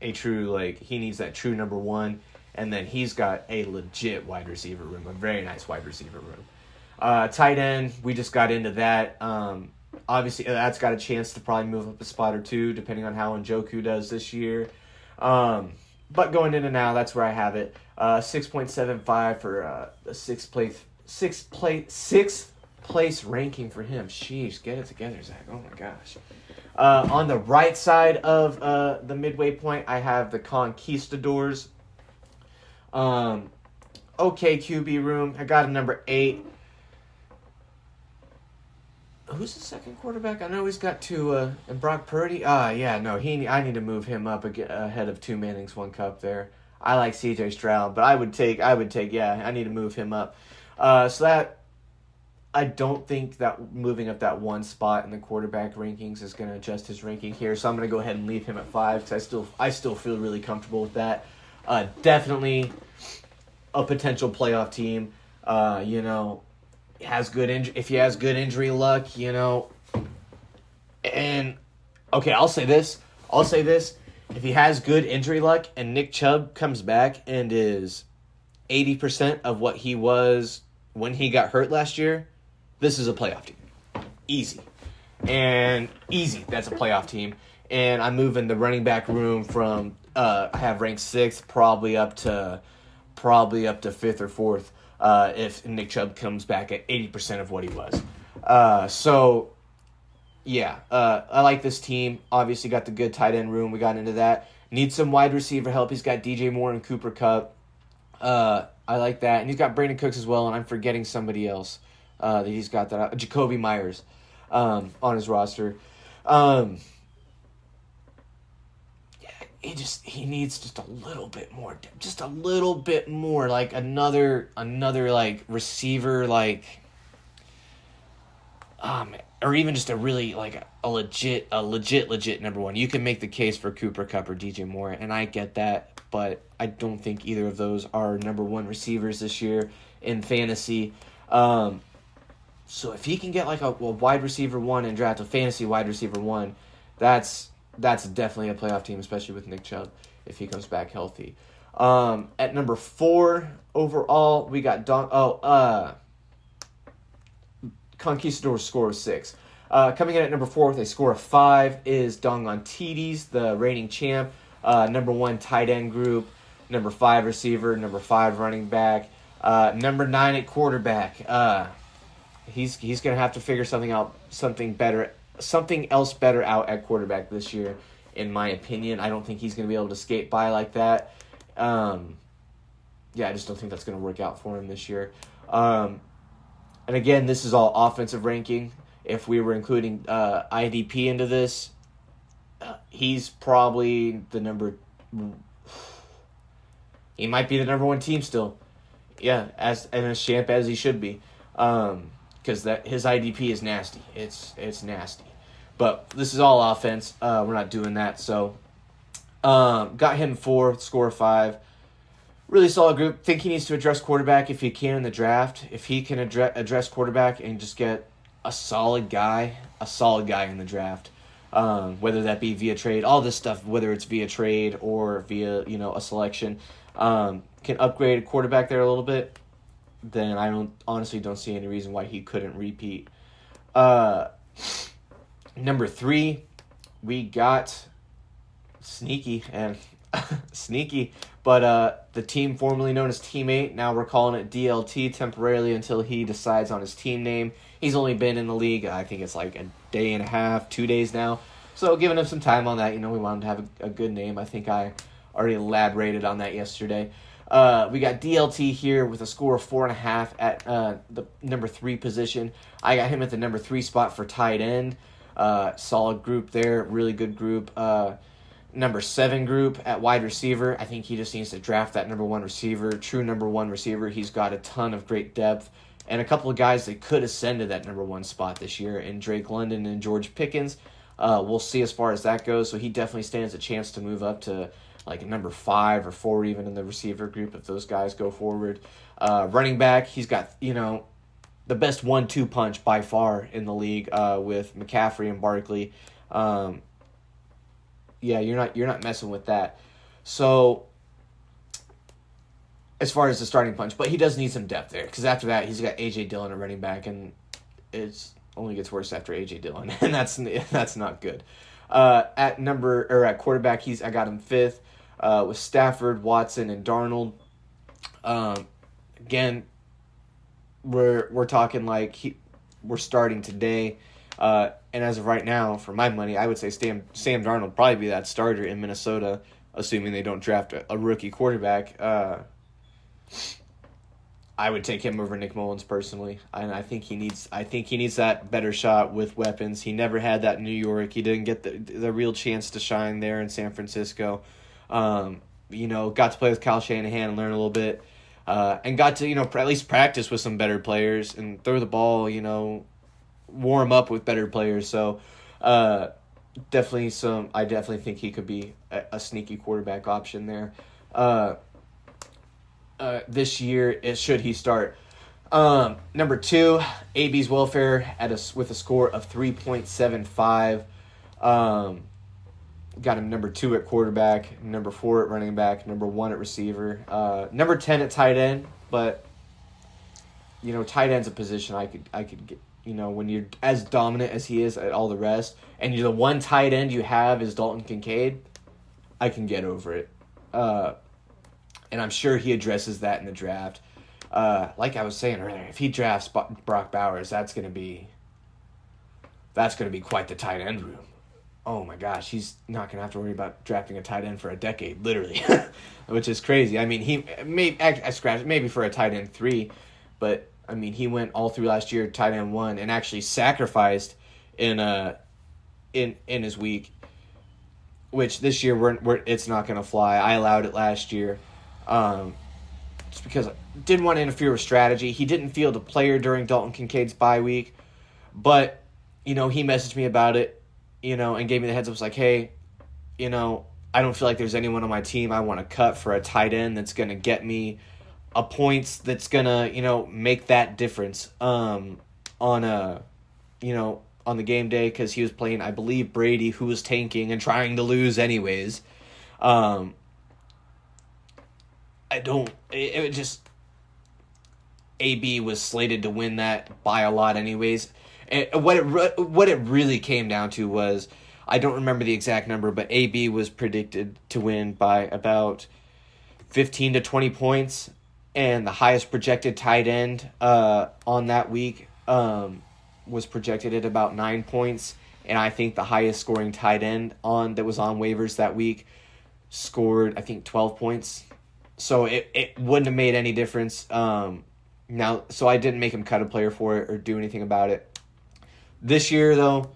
Speaker 2: he needs that true number one, and then he's got a legit wide receiver room, a very nice wide receiver room. Tight end, we just got into that. Obviously, that's got a chance to probably move up a spot or two, depending on how Njoku does this year. But going into now, that's where I have it. 6.75 for the sixth place ranking for him. Sheesh, get it together, Zach. Oh my gosh. On the right side of the midway point, I have the Conquistadors. Okay, QB room. I got a number 8. Who's the second quarterback? I know he's got two. And Brock Purdy. Yeah, no. I need to move him up ahead of 2 Mannings, 1 Cup there. I like C.J. Stroud, but I would take. Yeah, I need to move him up. So that I don't think that moving up that 1 spot in the quarterback rankings is going to adjust his ranking here. So I'm going to go ahead and leave him at 5 because I still feel really comfortable with that. Definitely a potential playoff team. If he has good injury luck, and okay, I'll say this. If he has good injury luck and Nick Chubb comes back and is 80% of what he was when he got hurt last year, this is a playoff team. Easy. That's a playoff team. And I'm moving the running back room from I have ranked 6th probably up to 5th or 4th. If Nick Chubb comes back at 80% of what he was. I like this team. Obviously got the good tight end room. We got into that. Needs some wide receiver help. He's got DJ Moore and Cooper Kupp. I like that. And he's got Brandon Cooks as well, and I'm forgetting somebody else that he's got that. Jacoby Myers on his roster. He needs just a little bit more, like another like receiver, like or even just a really like a legit number one. You can make the case for Cooper Kupp or DJ Moore, and I get that, but I don't think either of those are number 1 receivers this year in fantasy. So if he can get like a wide receiver 1 and draft a fantasy wide receiver 1, that's definitely a playoff team, especially with Nick Chubb, if he comes back healthy. At number 4 overall, we got Conquistadors score of 6. Coming in at number 4 with a score of 5 is Dongon TDs, the reigning champ. Number 1 tight end group, number 5 receiver, number 5 running back, number 9 at quarterback. He's gonna have to figure something else better out at quarterback this year, in my opinion. I don't think he's going to be able to skate by like that. I just don't think that's going to work out for him this year. And again, this is all offensive ranking. If we were including IDP into this, he's probably he might be the number 1 team still. Yeah, as champ as he should be. Because his IDP is nasty. It's nasty. But this is all offense. We're not doing that. So, got him 4, score 5. Really solid group. Think he needs to address quarterback if he can in the draft. If he can address quarterback and just get a solid guy in the draft. Whether that be via trade, all this stuff, whether it's via trade or via, a selection, can upgrade a quarterback there a little bit, then I honestly don't see any reason why he couldn't repeat. Number 3, we got sneaky, but the team formerly known as Team 8, now we're calling it DLT temporarily until he decides on his team name. He's only been in the league, I think it's like a day and a half, 2 days now, so giving him some time on that. We want him to have a good name. I think I already elaborated on that yesterday. We got DLT here with a score of 4.5 at the number 3 position. I got him at the number 3 spot for tight end. Solid group there, really good group. Number 7 group at wide receiver. I think he just needs to draft that number 1 receiver, true number 1 receiver. He's got a ton of great depth, and a couple of guys that could ascend to that number 1 spot this year in Drake London and George Pickens. We'll see as far as that goes. So he definitely stands a chance to move up to like number 5 or 4 even in the receiver group if those guys go forward. Running back, he's got, the best 1-2 punch by far in the league with McCaffrey and Barkley. You're not messing with that. So as far as the starting punch, but he does need some depth there because after that he's got A.J. Dillon at running back, and it's only gets worse after A.J. Dillon, and that's not good. At quarterback, I got him 5th with Stafford, Watson, and Darnold. Again, we're talking like we're starting today, and as of right now, for my money, I would say Sam Darnold will probably be that starter in Minnesota, assuming they don't draft a rookie quarterback. I would take him over Nick Mullins personally, and I think he needs that better shot with weapons. He never had that in New York. He didn't get the real chance to shine there in San Francisco. Got to play with Kyle Shanahan and learn a little bit, and got to at least practice with some better players and throw the ball. Warm up with better players. So, I definitely think he could be a sneaky quarterback option there. This year, should he start? Number 2, AB's welfare with a score of 3.75. Got him number 2 at quarterback, number 4 at running back, number 1 at receiver, number 10 at tight end. But tight end's a position I could get. When you're as dominant as he is at all the rest, and you're the one tight end you have is Dalton Kincaid, I can get over it. And I'm sure he addresses that in the draft. Like I was saying earlier, if he drafts Brock Bowers, that's gonna be quite the tight end room. Oh my gosh, he's not gonna have to worry about drafting a tight end for a decade, literally, which is crazy. I mean, maybe for a tight end 3, but I mean, he went all through last year tight end 1 and actually sacrificed in his week, which this year it's not gonna fly. I allowed it last year. Just because I didn't want to interfere with strategy. He didn't field a player during Dalton Kincaid's bye week, but, he messaged me about it, and gave me the heads up. It was like, hey, I don't feel like there's anyone on my team I want to cut for a tight end that's going to get me a points that's going to, make that difference on the game day, because he was playing, I believe, Brady, who was tanking and trying to lose anyways. AB was slated to win that by a lot anyways. And what it really came down to was, I don't remember the exact number, but AB was predicted to win by about 15 to 20 points, and the highest projected tight end on that week was projected at about 9 points, and I think the highest scoring tight end that was on waivers that week scored, I think, 12 points. So it wouldn't have made any difference. So I didn't make him cut a player for it or do anything about it. This year, though,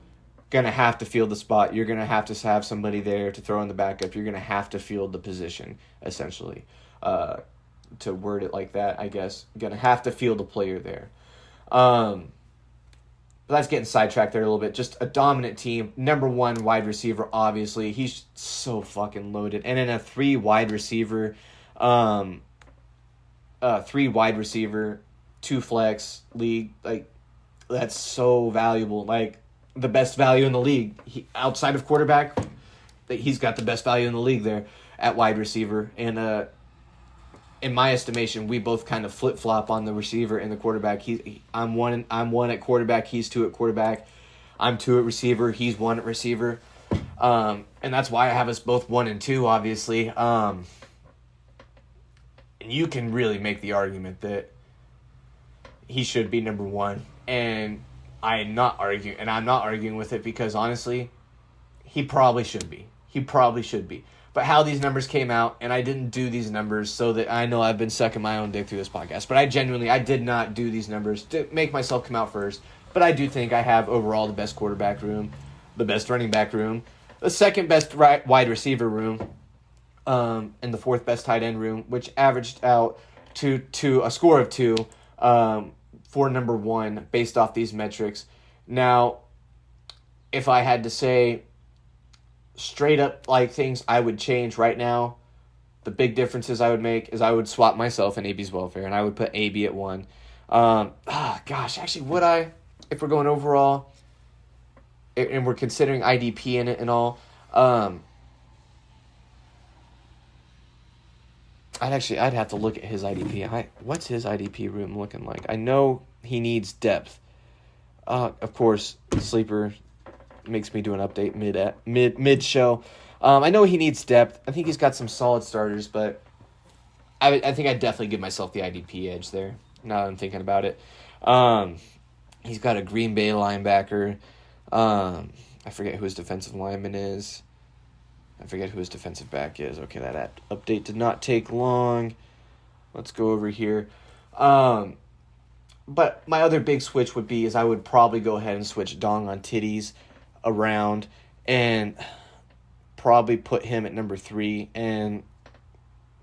Speaker 2: going to have to field the spot. You're going to have somebody there to throw in the backup. You're going to have to field the position, essentially. To word it like that, I guess. Going to have to field a player there. But that's getting sidetracked there a little bit. Just a dominant team. Number 1 wide receiver, obviously. He's so fucking loaded. And in a 3 wide receiver, 2 flex league, like, that's so valuable. Like, the best value in the league. Outside of quarterback, he's got the best value in the league there at wide receiver. And in my estimation, we both kind of flip flop on the receiver and the quarterback. I'm one at quarterback. He's 2 at quarterback. I'm 2 at receiver. He's 1 at receiver. And that's why I have us both 1 and 2, obviously. And you can really make the argument that he should be number 1. And I'm not arguing with it, because honestly, he probably should be. But how these numbers came out, and I didn't do these numbers so that I know I've been sucking my own dick through this podcast, but I did not do these numbers to make myself come out first. But I do think I have overall the best quarterback room, the best running back room, the second best wide receiver room, and the 4th best tight end room, which averaged out to a score of 2
Speaker 3: for number one based off these metrics. Now, if I had to say straight up like things I would change right now, the big differences I would make is I would swap myself in AB's welfare, and I would put AB at 1. Actually, would I? If we're going overall, and we're considering IDP in it and all, I'd have to look at his IDP. What's his IDP room looking like? I know he needs depth. Of course, Sleeper makes me do an update mid show. I know he needs depth. I think he's got some solid starters, but I think I'd definitely give myself the IDP edge there. Now that I'm thinking about it. He's got a Green Bay linebacker. I forget who his defensive lineman is. I forget who his defensive back is. Okay, that update did not take long. Let's go over here. But my other big switch would be is I would probably go ahead and switch Dong on Titties around and probably put him at number 3. And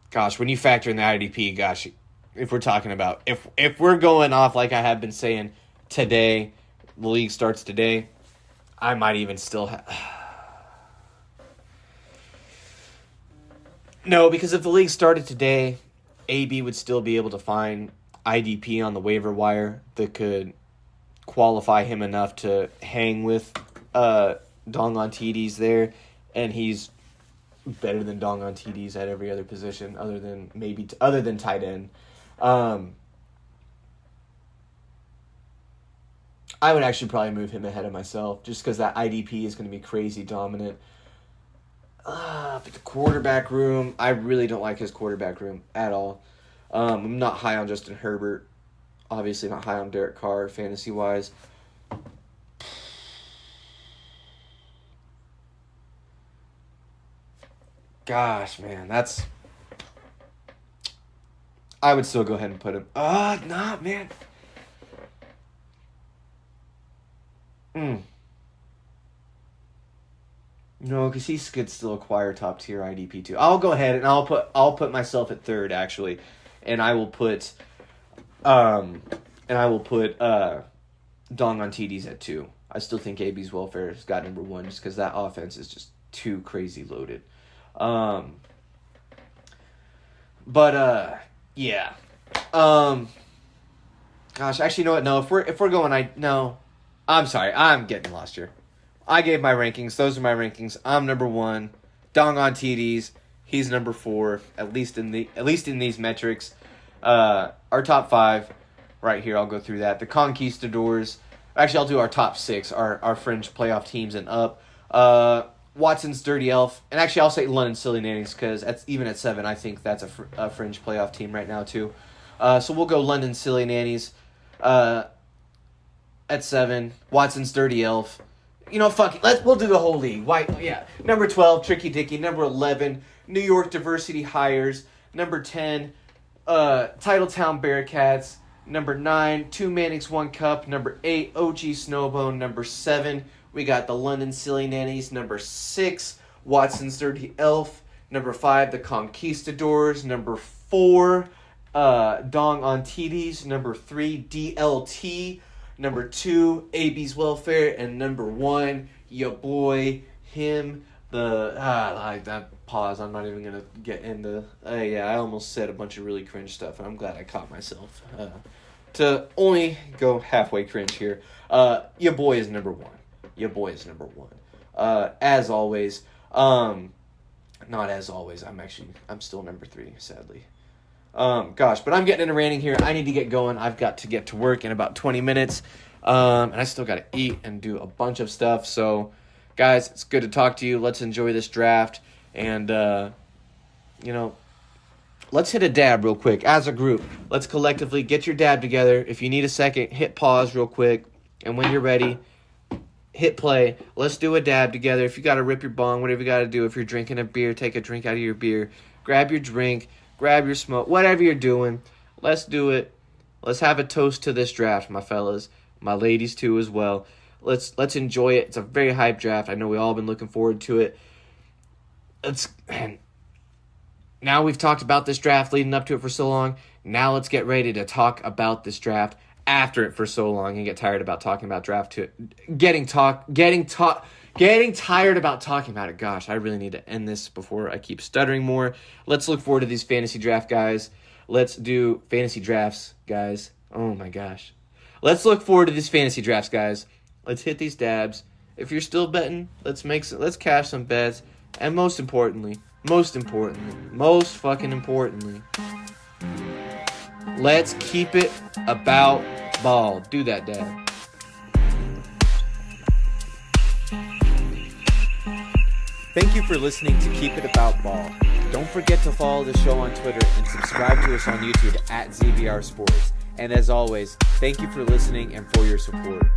Speaker 3: gosh, when you factor in the IDP, gosh, if we're talking about if we're going off like I have been saying today, the league starts today, I might even still have. No, because if the league started today, AB would still be able to find IDP on the waiver wire that could qualify him enough to hang with Dong on TDs there, and he's better than Dong on TDs at every other position other than tight end. I would actually probably move him ahead of myself just because that IDP is going to be crazy dominant. But the quarterback room, I really don't like his quarterback room at all. I'm not high on Justin Herbert. Obviously not high on Derek Carr fantasy-wise. Gosh, man, I would still go ahead and put him. Nah, man. No, because he could still acquire top tier IDP too. I'll go ahead and I'll put myself at 3rd actually, and I will put Dong on TDs at 2. I still think AB's welfare has got number 1 just because that offense is just too crazy loaded. Yeah. Gosh, actually, you know what? No, if we're going, I'm sorry, I'm getting lost here. I gave my rankings. Those are my rankings. I'm number 1. Dong on TDs. He's number 4. At least in these metrics. Our top 5 right here. I'll go through that. The Conquistadors. Actually, I'll do our top 6. Our fringe playoff teams and up. Watson's Dirty Elf. And actually, I'll say London Silly Nannies because even at 7, I think that's a fringe playoff team right now too. So we'll go London Silly Nannies. At 7, Watson's Dirty Elf. You know, fuck it. We'll do the whole league. Why? Yeah. Number 12, Tricky Dicky. Number 11, New York Diversity Hires. Number 10, Titletown Bearcats. Number 9, 2 Mannix 1 Cup. Number 8, OG Snowbone. Number 7, we got the London Silly Nannies. Number 6, Watson's Dirty Elf. Number 5, the Conquistadors. Number 4, Dong on TDs. Number 3, DLT. Number 2, AB's Welfare. And number 1, your boy, him, pause. I'm not even going to get into... I almost said a bunch of really cringe stuff, and I'm glad I caught myself. To only go halfway cringe here. Your boy is number 1. Your boy is number 1. As always. Not as always. I'm still number 3, sadly. But I'm getting into ranting here. I need to get going. I've got to get to work in about 20 minutes. And I still got to eat and do a bunch of stuff. So, guys, it's good to talk to you. Let's enjoy this draft. And, let's hit a dab real quick as a group. Let's collectively get your dab together. If you need a second, hit pause real quick. And when you're ready, hit play. Let's do a dab together. If you got to rip your bong, whatever you got to do. If you're drinking a beer, take a drink out of your beer. Grab your drink. Grab your smoke, whatever you're doing, let's do it. Let's have a toast to this draft, my fellas, my ladies too as well. Let's enjoy it. It's a very hype draft. I know we all been looking forward to it. Now we've talked about this draft leading up to it for so long. Now let's get ready to talk about this draft after it for so long and get tired about talking about draft to getting tired about talking about it. Gosh, I really need to end this before I keep stuttering more. Let's look forward to these fantasy draft guys. Let's do fantasy drafts, guys. Oh my gosh. Let's look forward to these fantasy drafts, guys. Let's hit these dabs. If you're still betting, let's cash some bets. And most importantly, most fucking importantly, let's keep it about ball. Do that, Dad.
Speaker 1: Thank you for listening to Keep It About Ball. Don't forget to follow the show on Twitter and subscribe to us on YouTube at ZBR Sports. And as always, thank you for listening and for your support.